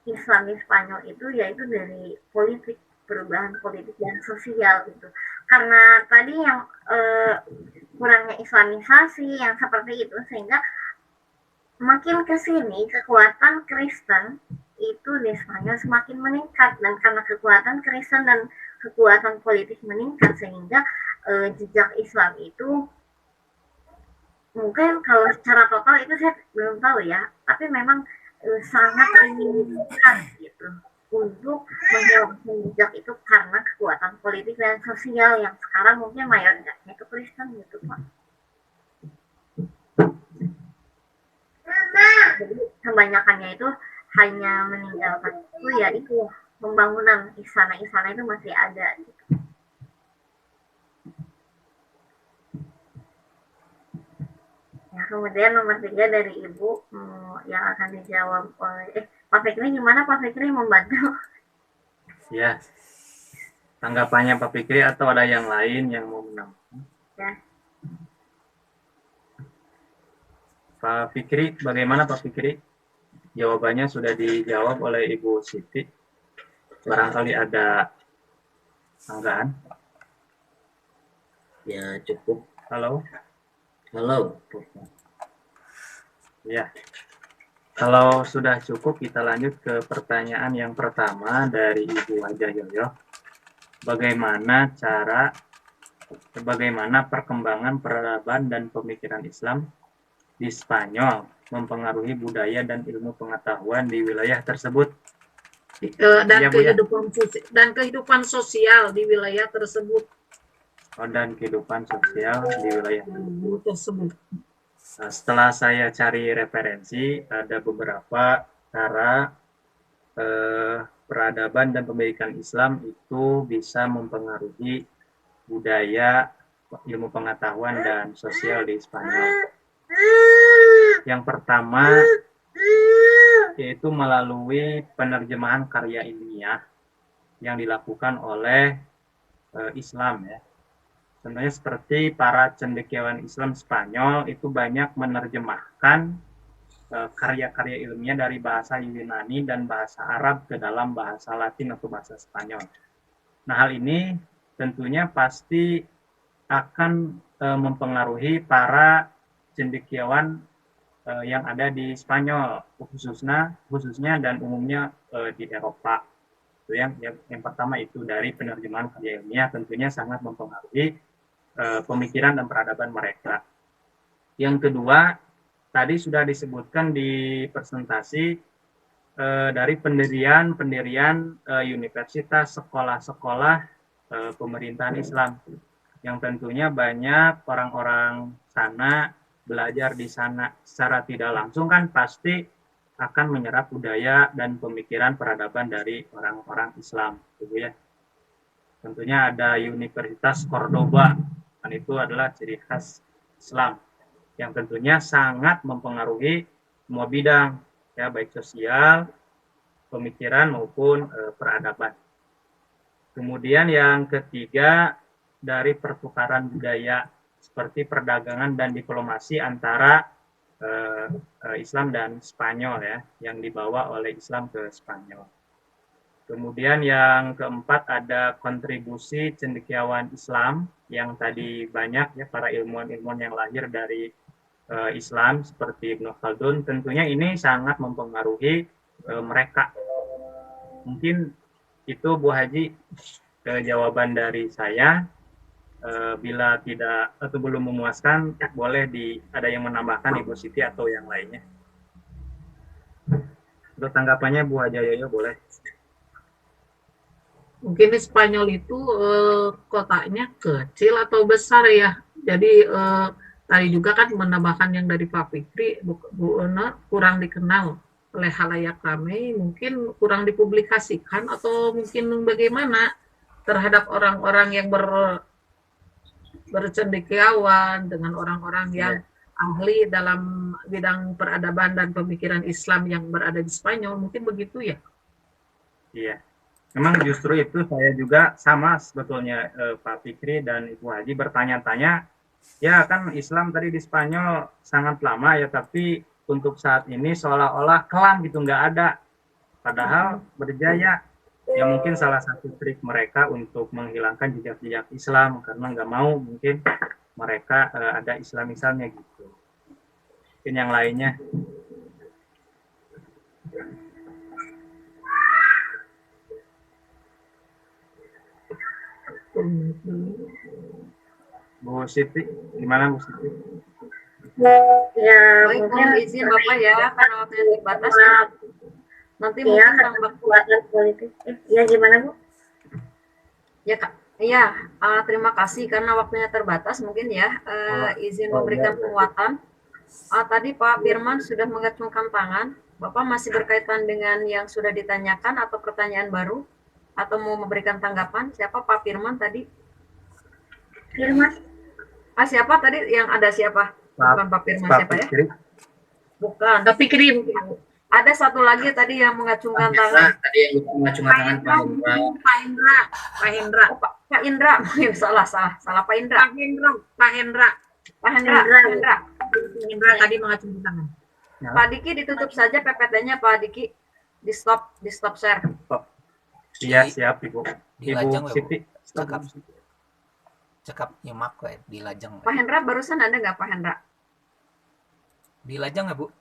Islam di Spanyol itu yaitu dari politik, perubahan politik dan sosial gitu. Karena tadi yang kurangnya islamisasi yang seperti itu sehingga makin ke sini kekuatan Kristen itu di Spanyol semakin meningkat dan karena kekuatan Kristen dan kekuatan politik meningkat sehingga jejak Islam itu mungkin kalau secara total itu saya belum tahu ya, tapi memang sangat meningkat gitu untuk menghilangkan jejak itu karena kekuatan politik dan sosial yang sekarang mungkin mayoritasnya itu Kristen gitu Pak. Jadi kebanyakannya itu hanya meninggalkan itu ya itu pembangunan istana-istana itu masih ada gitu. Ya, kemudian nomor 3 dari Ibu yang akan dijawab oleh Pak Fikri gimana Pak Fikri membantu? Ya, tanggapannya Pak Fikri atau ada yang lain yang mau menambahkan? Ya. Pak Fikri, bagaimana Pak Fikri? Jawabannya sudah dijawab oleh Ibu Siti. Barangkali ada tanggapan? Ya, cukup. Halo? Halo. Ya. Kalau sudah cukup, kita lanjut ke pertanyaan yang pertama dari Ibu Wajah Yoyo. Bagaimana perkembangan peradaban dan pemikiran Islam di Spanyol mempengaruhi budaya dan ilmu pengetahuan di wilayah tersebut? Dan Ya, Bu, ya. kehidupan sosial di wilayah tersebut. dan kehidupan sosial di wilayah tersebut. Nah, setelah saya cari referensi, ada beberapa cara peradaban dan pendidikan Islam itu bisa mempengaruhi budaya, ilmu pengetahuan, dan sosial di Spanyol. Yang pertama yaitu melalui penerjemahan karya ilmiah yang dilakukan oleh Islam ya. Contohnya seperti para cendekiawan Islam Spanyol itu banyak menerjemahkan karya-karya ilmiah dari bahasa Yunani dan bahasa Arab ke dalam bahasa Latin atau bahasa Spanyol. Nah, hal ini tentunya pasti akan mempengaruhi para cendekiawan yang ada di Spanyol, khususnya dan umumnya di Eropa. Itu yang pertama itu dari penerjemahan karya ilmiah tentunya sangat mempengaruhi pemikiran dan peradaban mereka. Yang kedua, tadi sudah disebutkan di presentasi dari pendirian universitas, sekolah-sekolah pemerintahan Islam, yang tentunya banyak orang-orang sana belajar di sana secara tidak langsung kan pasti akan menyerap budaya dan pemikiran peradaban dari orang-orang Islam, gitu ya. Tentunya ada Universitas Cordoba, dan itu adalah ciri khas Islam yang tentunya sangat mempengaruhi semua bidang, ya baik sosial, pemikiran maupun peradaban. Kemudian yang ketiga dari pertukaran budaya seperti perdagangan dan diplomasi antara Islam dan Spanyol ya, yang dibawa oleh Islam ke Spanyol. Kemudian yang keempat ada kontribusi cendekiawan Islam yang tadi banyak ya, para ilmuwan-ilmuwan yang lahir dari Islam seperti Ibnu Khaldun, tentunya ini sangat mempengaruhi mereka. Mungkin itu Bu Haji jawaban dari saya. Bila tidak atau belum memuaskan, boleh ada yang menambahkan Ibu Siti atau yang lainnya. Untuk tanggapannya Bu Haji Yoyo boleh. Mungkin di Spanyol itu kotanya kecil atau besar ya. Jadi tadi juga kan menambahkan yang dari Pak Fikri, Bu Ona kurang dikenal oleh halayak ramai, mungkin kurang dipublikasikan atau mungkin bagaimana terhadap orang-orang yang bercendekiawan dengan orang-orang yang ahli dalam bidang peradaban dan pemikiran Islam yang berada di Spanyol, mungkin begitu ya? Iya, memang justru itu saya juga sama sebetulnya Pak Fikri dan Ibu Haji bertanya-tanya, ya kan Islam tadi di Spanyol sangat lama ya, tapi untuk saat ini seolah-olah kelam gitu, nggak ada, padahal berjaya. Ya mungkin salah satu trik mereka untuk menghilangkan jejak-jejak Islam karena nggak mau mungkin mereka ada Islam-Islamnya gitu. Mungkin yang lainnya. Bu Siti, gimana Bu Siti? Ya, Baik, mungkin mohon izin Bapak ya, karena waktunya terbatas. Nanti ya, mungkin Kang Bakti. kekuatan politik. Ya gimana Bu? Ya Kak, iya, terima kasih karena waktunya terbatas mungkin ya, izin memberikan penguatan. Tadi Pak Firman sudah mengacungkan tangan. Bapak masih berkaitan dengan yang sudah ditanyakan atau pertanyaan baru? Atau mau memberikan tanggapan? Siapa Pak Firman tadi? Firman. Siapa tadi yang ada siapa? Bukan Pak Firman, siapa ya? Bukan. Tapi kirim Ada satu lagi tadi yang mengacungkan tangan. Tadi yang mengacungkan tangan Pak Indra. Pak Hendra. Oh, Pak Indra. salah Pak Indra. Pak Hendra tadi mengacungkan tangan. Pak Diki ditutup saja PPT-nya Pak Diki. Di stop share. Iya, siap Ibu. Di Ibu lajang ya, Bu. Siti. Cekap nyimak we, di lajang. Pak Hendra barusan ada nggak Pak Hendra? Di lajang ya, Bu.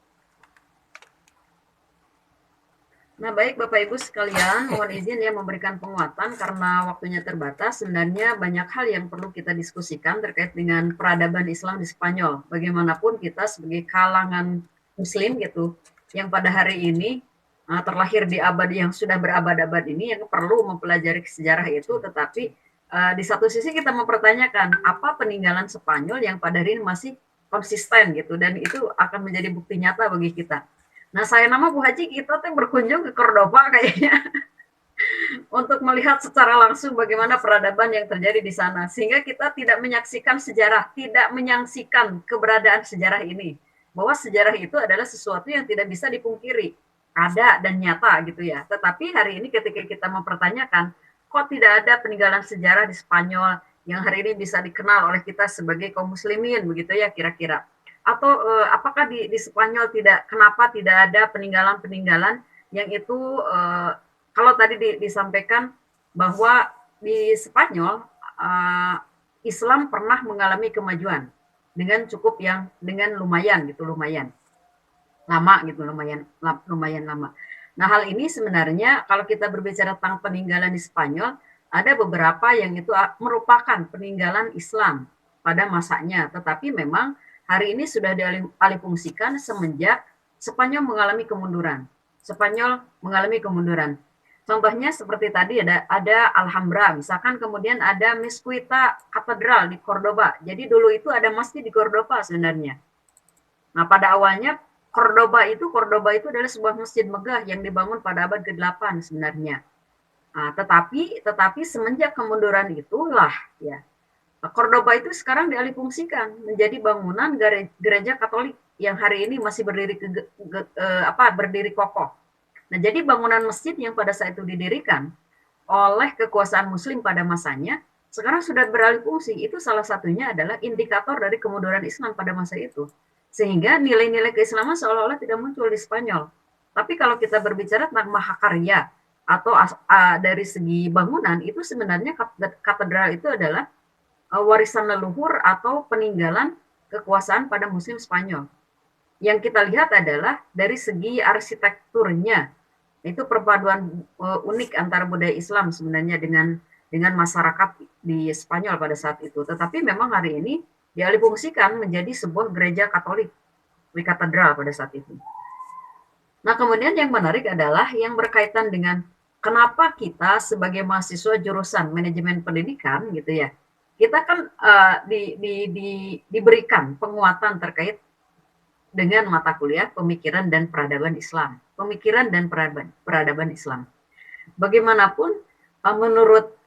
Nah, baik Bapak Ibu sekalian, mohon izin ya memberikan penguatan karena waktunya terbatas. Sebenarnya banyak hal yang perlu kita diskusikan terkait dengan peradaban Islam di Spanyol. Bagaimanapun kita sebagai kalangan Muslim gitu, yang pada hari ini terlahir di abad yang sudah berabad-abad ini, yang perlu mempelajari sejarah itu, tetapi Di satu sisi kita mempertanyakan apa peninggalan Spanyol yang pada hari ini masih konsisten gitu, dan itu akan menjadi bukti nyata bagi kita. Nah, saya nama Bu Haji, kita tuh berkunjung ke Cordoba kayaknya untuk melihat secara langsung bagaimana peradaban yang terjadi di sana, sehingga kita tidak menyaksikan sejarah, tidak menyaksikan keberadaan sejarah ini, bahwa sejarah itu adalah sesuatu yang tidak bisa dipungkiri, ada dan nyata gitu ya. Tetapi hari ini ketika kita mempertanyakan, kok tidak ada peninggalan sejarah di Spanyol yang hari ini bisa dikenal oleh kita sebagai kaum muslimin begitu ya kira-kira, atau apakah di Spanyol kenapa tidak ada peninggalan-peninggalan yang itu kalau tadi disampaikan bahwa di Spanyol Islam pernah mengalami kemajuan dengan lumayan lama gitu, lumayan lama. Nah, hal ini sebenarnya kalau kita berbicara tentang peninggalan di Spanyol, ada beberapa yang itu merupakan peninggalan Islam pada masanya, tetapi memang hari ini sudah dialihfungsikan semenjak Spanyol mengalami kemunduran. Contohnya seperti tadi ada Alhambra, misalkan, kemudian ada Mezquita Katedral di Cordoba. Jadi dulu itu ada masjid di Cordoba sebenarnya. Nah, pada awalnya Cordoba itu adalah sebuah masjid megah yang dibangun pada abad ke-8 sebenarnya. Nah, tetapi semenjak kemunduran itulah ya, Cordoba itu sekarang dialihfungsikan menjadi bangunan gereja Katolik yang hari ini masih berdiri kokoh. Nah, jadi bangunan masjid yang pada saat itu didirikan oleh kekuasaan Muslim pada masanya, sekarang sudah beralih fungsi. Itu salah satunya adalah indikator dari kemunduran Islam pada masa itu. Sehingga nilai-nilai keislaman seolah-olah tidak muncul di Spanyol. Tapi kalau kita berbicara tentang mahakarya atau dari segi bangunan, itu sebenarnya katedral itu adalah warisan leluhur atau peninggalan kekuasaan pada Muslim Spanyol. Yang kita lihat adalah dari segi arsitekturnya, itu perpaduan unik antara budaya Islam sebenarnya dengan masyarakat di Spanyol pada saat itu. Tetapi memang hari ini dialihfungsikan menjadi sebuah gereja Katolik di katedral pada saat itu. Nah, kemudian yang menarik adalah yang berkaitan dengan kenapa kita sebagai mahasiswa jurusan manajemen pendidikan gitu ya, kita kan diberikan penguatan terkait dengan mata kuliah pemikiran dan peradaban Islam. Pemikiran dan peradaban Islam. Bagaimanapun menurut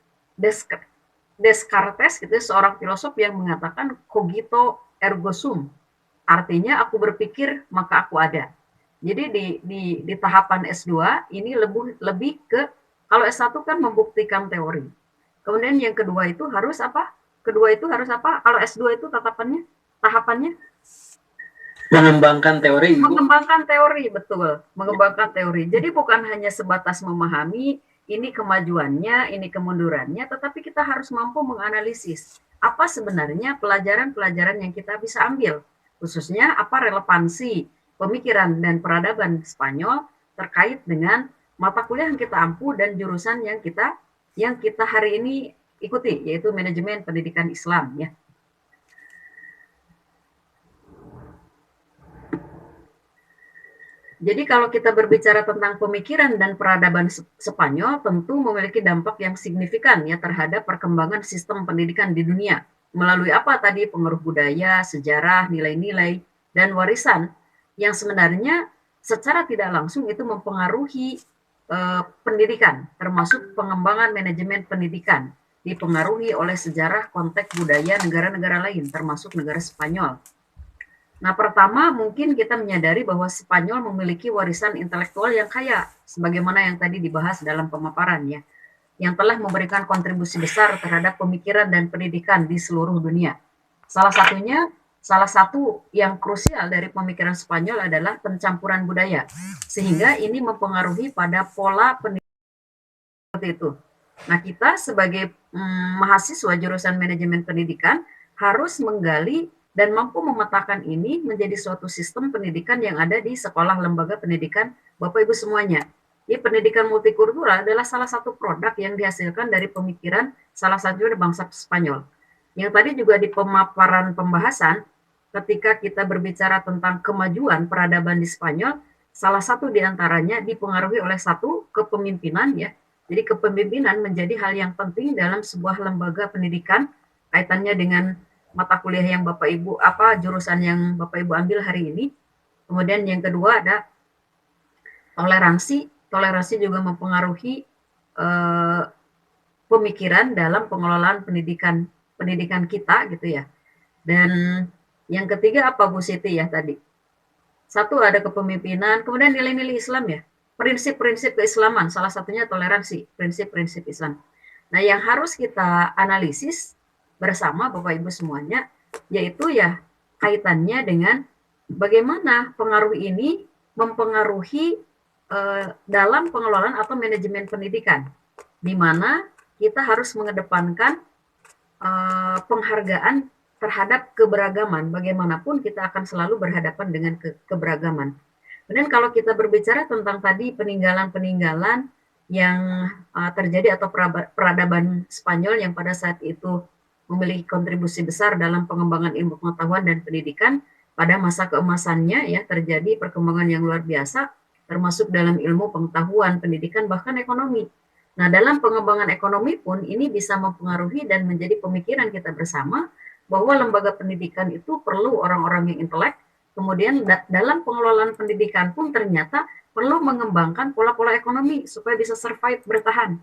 Descartes gitu, seorang filosof yang mengatakan cogito ergo sum, artinya aku berpikir maka aku ada. Jadi di tahapan S2 ini lebih ke, kalau S1 kan membuktikan teori. Kemudian yang kedua itu harus apa? Kalau S2 itu tahapannya mengembangkan teori. Mengembangkan teori, betul. Mengembangkan teori. Jadi bukan hanya sebatas memahami ini kemajuannya, ini kemundurannya, tetapi kita harus mampu menganalisis apa sebenarnya pelajaran-pelajaran yang kita bisa ambil. Khususnya apa relevansi pemikiran dan peradaban Spanyol terkait dengan mata kuliah yang kita ampu dan jurusan yang kita hari ini ikuti, yaitu manajemen pendidikan Islam ya. Jadi kalau kita berbicara tentang pemikiran dan peradaban Spanyol, tentu memiliki dampak yang signifikan ya terhadap perkembangan sistem pendidikan di dunia. Melalui apa tadi? Pengaruh budaya, sejarah, nilai-nilai, dan warisan yang sebenarnya secara tidak langsung itu mempengaruhi pendidikan, termasuk pengembangan manajemen pendidikan, dipengaruhi oleh sejarah, konteks budaya negara-negara lain, termasuk negara Spanyol. Nah, pertama mungkin kita menyadari bahwa Spanyol memiliki warisan intelektual yang kaya, sebagaimana yang tadi dibahas dalam pemaparan ya, yang telah memberikan kontribusi besar terhadap pemikiran dan pendidikan di seluruh dunia. Salah satu yang krusial dari pemikiran Spanyol adalah pencampuran budaya, sehingga ini mempengaruhi pada pola pendidikan seperti itu. Nah, kita sebagai mahasiswa jurusan manajemen pendidikan harus menggali dan mampu memetakan ini menjadi suatu sistem pendidikan yang ada di sekolah lembaga pendidikan Bapak Ibu semuanya. Jadi pendidikan multikultural adalah salah satu produk yang dihasilkan dari pemikiran salah satu dari bangsa Spanyol. Yang tadi juga di pemaparan pembahasan, ketika kita berbicara tentang kemajuan peradaban di Spanyol, salah satu diantaranya dipengaruhi oleh satu kepemimpinan ya, Jadi kepemimpinan menjadi hal yang penting dalam sebuah lembaga pendidikan, kaitannya dengan mata kuliah yang Bapak Ibu, jurusan yang Bapak Ibu ambil hari ini. Kemudian yang kedua ada toleransi. Toleransi juga mempengaruhi pemikiran dalam pengelolaan pendidikan kita gitu ya. Dan yang ketiga apa Bu Siti ya tadi? Satu ada kepemimpinan, kemudian nilai-nilai Islam ya. Prinsip-prinsip keislaman, salah satunya toleransi, prinsip-prinsip Islam. Nah, yang harus kita analisis bersama Bapak Ibu semuanya, yaitu ya kaitannya dengan bagaimana pengaruh ini mempengaruhi dalam pengelolaan atau manajemen pendidikan, di mana kita harus mengedepankan penghargaan terhadap keberagaman. Bagaimanapun kita akan selalu berhadapan dengan keberagaman. Kemudian kalau kita berbicara tentang tadi peninggalan-peninggalan yang terjadi atau peradaban Spanyol yang pada saat itu memiliki kontribusi besar dalam pengembangan ilmu pengetahuan dan pendidikan, pada masa keemasannya ya terjadi perkembangan yang luar biasa, termasuk dalam ilmu pengetahuan, pendidikan, bahkan ekonomi. Nah, dalam pengembangan ekonomi pun ini bisa mempengaruhi dan menjadi pemikiran kita bersama bahwa lembaga pendidikan itu perlu orang-orang yang intelek. Kemudian dalam pengelolaan pendidikan pun ternyata perlu mengembangkan pola-pola ekonomi supaya bisa survive, bertahan.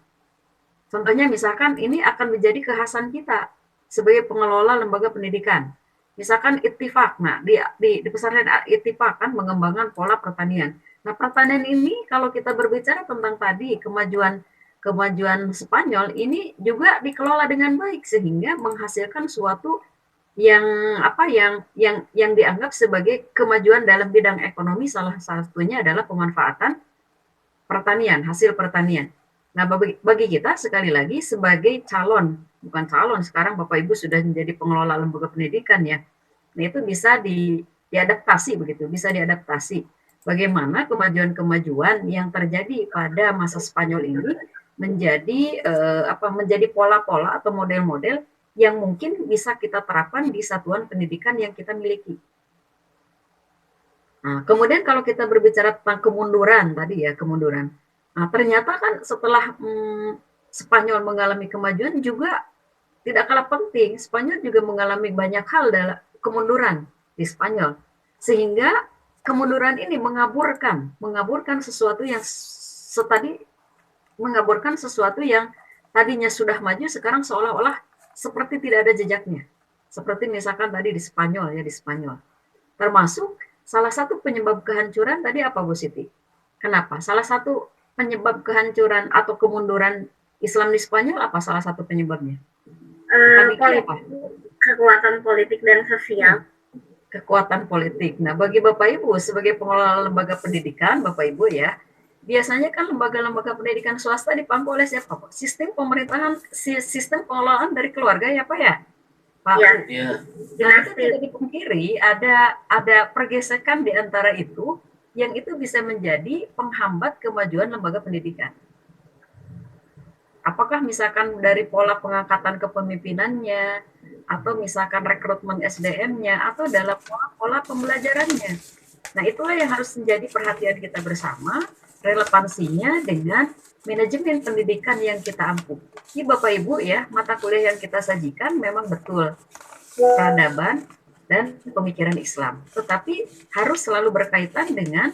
Contohnya misalkan ini akan menjadi kekhasan kita sebagai pengelola lembaga pendidikan. Misalkan Ittifaq, nah di pesantren Ittifaq kan mengembangkan pola pertanian. Nah, pertanian ini kalau kita berbicara tentang tadi kemajuan Spanyol ini juga dikelola dengan baik sehingga menghasilkan suatu yang yang dianggap sebagai kemajuan dalam bidang ekonomi, salah satunya adalah pemanfaatan pertanian, hasil pertanian. Nah, bagi kita sekali lagi sebagai bukan calon, sekarang Bapak Ibu sudah menjadi pengelola lembaga pendidikan ya. Nah, itu bisa diadaptasi begitu, bisa diadaptasi. Bagaimana kemajuan-kemajuan yang terjadi pada masa Spanyol ini menjadi pola-pola atau model-model yang mungkin bisa kita terapkan di satuan pendidikan yang kita miliki. Nah, kemudian kalau kita berbicara tentang kemunduran tadi ya, kemunduran. Nah, ternyata kan setelah Spanyol mengalami kemajuan juga tidak kalah penting, Spanyol juga mengalami banyak hal dalam kemunduran di Spanyol. Sehingga kemunduran ini mengaburkan sesuatu yang tadinya sudah maju sekarang seolah-olah seperti tidak ada jejaknya. Seperti misalkan tadi di Spanyol. Termasuk salah satu penyebab kehancuran tadi apa Bu Siti? Kenapa? Salah satu penyebab kehancuran atau kemunduran Islam di Spanyol apa salah satu penyebabnya? Kekuatan politik dan sosial. Kekuatan politik. Nah, bagi Bapak Ibu sebagai pengelola lembaga pendidikan, Bapak Ibu ya, biasanya kan lembaga-lembaga pendidikan swasta dipangku oleh siapa, Pak? Sistem pengelolaan dari keluarga ya, Pak ya? Pak. Ya. Nah, itu tidak dipungkiri ada pergesekan di antara itu yang itu bisa menjadi penghambat kemajuan lembaga pendidikan. Apakah misalkan dari pola pengangkatan kepemimpinannya, atau misalkan rekrutmen SDM-nya, atau dalam pola pembelajarannya. Nah, itulah yang harus menjadi perhatian kita bersama, relevansinya dengan manajemen pendidikan yang kita ampuh. Ini Bapak Ibu ya, mata kuliah yang kita sajikan memang betul peradaban dan pemikiran Islam. Tetapi harus selalu berkaitan dengan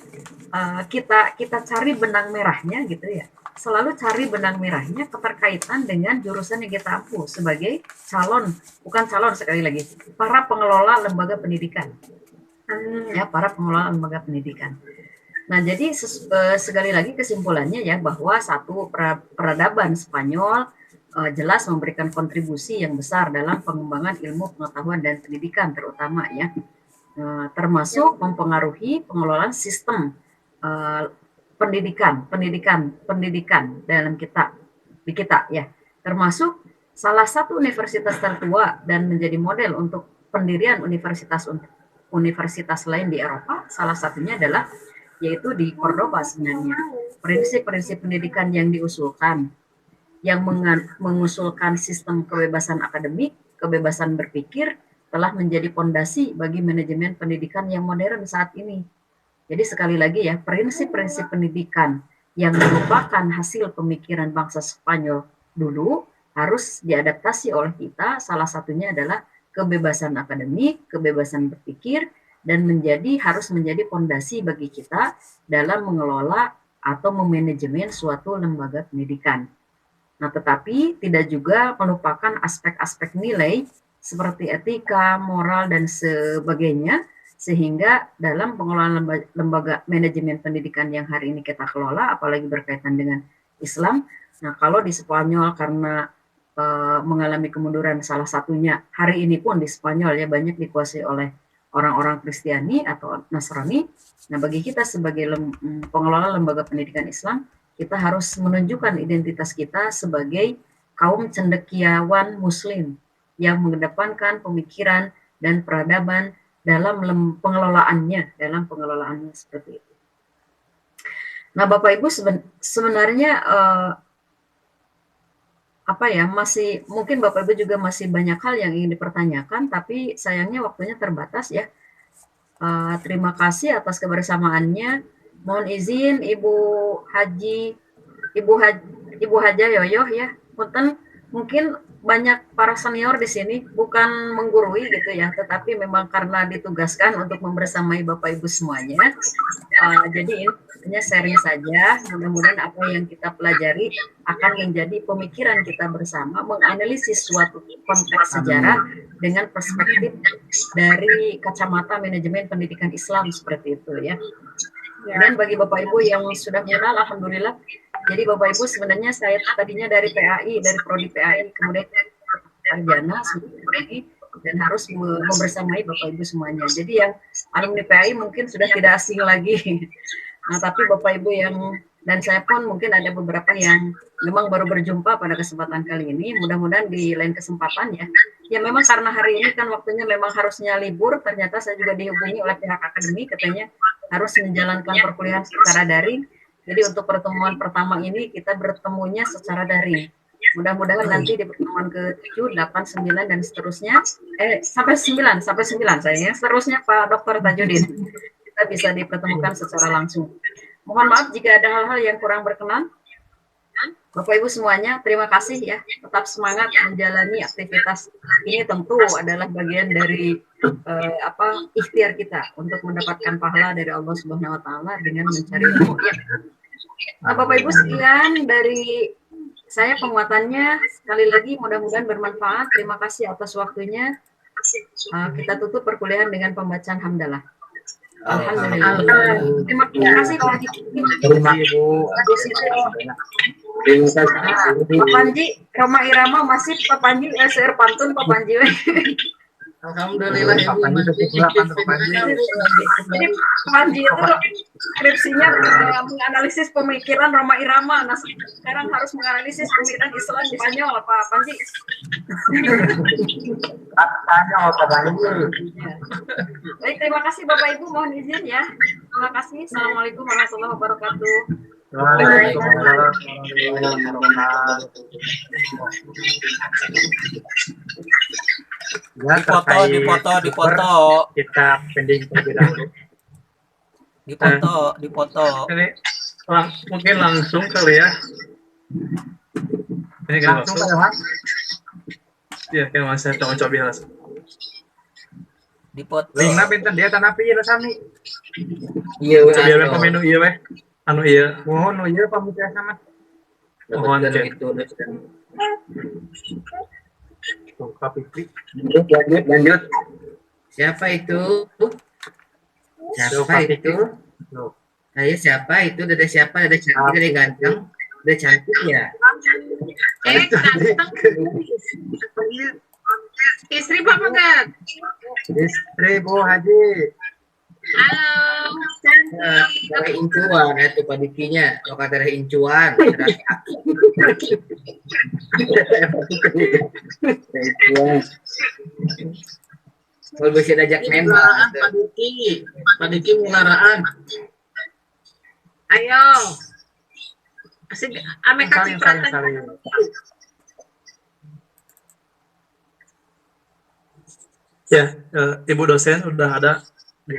kita cari benang merahnya gitu ya. Selalu cari benang merahnya keterkaitan dengan jurusan yang kita ampuh sebagai bukan calon sekali lagi, para pengelola lembaga pendidikan. Ya, para pengelola lembaga pendidikan. Nah, jadi sekali lagi kesimpulannya ya bahwa satu peradaban Spanyol jelas memberikan kontribusi yang besar dalam pengembangan ilmu pengetahuan dan pendidikan terutama ya, termasuk mempengaruhi pengelolaan sistem pendidikan dalam di kita ya, termasuk salah satu universitas tertua dan menjadi model untuk pendirian universitas lain di Eropa, salah satunya adalah yaitu di Cordoba sebenarnya. Prinsip-prinsip pendidikan yang diusulkan, yang mengusulkan sistem kebebasan akademik, kebebasan berpikir, telah menjadi fondasi bagi manajemen pendidikan yang modern saat ini. Jadi sekali lagi ya, prinsip-prinsip pendidikan yang merupakan hasil pemikiran bangsa Spanyol dulu harus diadaptasi oleh kita. Salah satunya adalah kebebasan akademik, kebebasan berpikir, dan harus menjadi fondasi bagi kita dalam mengelola atau memanajemen suatu lembaga pendidikan. Nah, tetapi tidak juga melupakan aspek-aspek nilai seperti etika, moral, dan sebagainya, sehingga dalam pengelolaan lembaga manajemen pendidikan yang hari ini kita kelola, apalagi berkaitan dengan Islam, nah kalau di Spanyol karena mengalami kemunduran salah satunya, hari ini pun di Spanyol ya banyak dikuasai oleh orang-orang Kristiani atau Nasrani. Nah, bagi kita sebagai pengelola lembaga pendidikan Islam, kita harus menunjukkan identitas kita sebagai kaum cendekiawan Muslim yang mengedepankan pemikiran dan peradaban dalam pengelolaannya seperti itu. Nah, Bapak Ibu sebenarnya masih mungkin Bapak Ibu juga masih banyak hal yang ingin dipertanyakan, tapi sayangnya waktunya terbatas ya. Terima kasih atas kebersamaannya. Mohon izin Ibu Haja Yoyoh ya. Punten, mungkin banyak para senior di sini bukan menggurui gitu ya, tetapi memang karena ditugaskan untuk membersamai Bapak Ibu semuanya. Jadi ini hanya sharing saja. Mudah-mudahan apa yang kita pelajari akan menjadi pemikiran kita bersama, menganalisis suatu konteks sejarah dengan perspektif dari kacamata manajemen pendidikan Islam seperti itu ya. Dan bagi Bapak Ibu yang sudah mengenal, alhamdulillah. Jadi Bapak Ibu sebenarnya saya tadinya dari PAI, dari prodi PAI, kemudian sarjana dan harus membersamai Bapak Ibu semuanya. Jadi yang alumni PAI mungkin sudah tidak asing lagi. Nah, tapi Bapak Ibu yang dan saya pun mungkin ada beberapa yang memang baru berjumpa pada kesempatan kali ini. Mudah-mudahan di lain kesempatan ya. Ya memang karena hari ini kan waktunya memang harusnya libur. Ternyata saya juga dihubungi oleh pihak akademi katanya harus menjalankan perkuliahan secara daring. Jadi untuk pertemuan pertama ini kita bertemunya secara daring. Mudah-mudahan nanti di pertemuan ke-7, 8, 9 dan seterusnya sampai 9 sayangnya. Seterusnya Pak Dr. Tajudin kita bisa dipertemukan secara langsung. Mohon maaf jika ada hal-hal yang kurang berkenan. Bapak Ibu semuanya, terima kasih ya. Tetap semangat menjalani aktivitas ini, tentu adalah bagian dari ikhtiar kita untuk mendapatkan pahala dari Allah Subhanahu wa taala dengan mencari ilmu ya. Nah, Bapak Ibu sekian dari saya penguatannya. Sekali lagi mudah-mudahan bermanfaat. Terima kasih atas waktunya. Kita tutup perkuliahan dengan pembacaan hamdalah. Alhamdulillah. Terima kasih Pak Ibu. Pak Panji, Roma Irama masih Pak Panji SR pantun Pak Panji. Alhamdulillah Ibu. Jadi Pak Panji itu skripsinya menganalisis pemikiran Roma Irama. Nah, sekarang harus menganalisis pemikiran Islam di Spanyol Pak Panji. Baik, terima kasih Bapak Ibu, mohon izin ya. Terima kasih. Assalamualaikum warahmatullahi wabarakatuh. Ya, Dipoto. Kita pending terlebih dahulu. Dipoto. Ini mungkin langsung kali ya. Ini kan langsung kan Mas? Iya, kan Mas saya coba langsung. Dipoto. Linkna pinten dia tanah pieu sami. Iya, Coba pemenu ieu weh. Anu ieu, mohon ieu pamitian sama. Mohon itu. Pak Fikri. Lanjut. Siapa itu? Siapa itu? Saya siapa itu? Dede siapa? Dede cantik, dede ganteng, dede cantik ya. Istri Pak Megat. Istri Bu Haji. Halo. Dari incuan itu padikinya, lokal dari incuan. Kalau bisa diajak nembak. Padiki mularaan. Ayo. Asik ame kacipratan. Ya, Ibu dosen udah ada di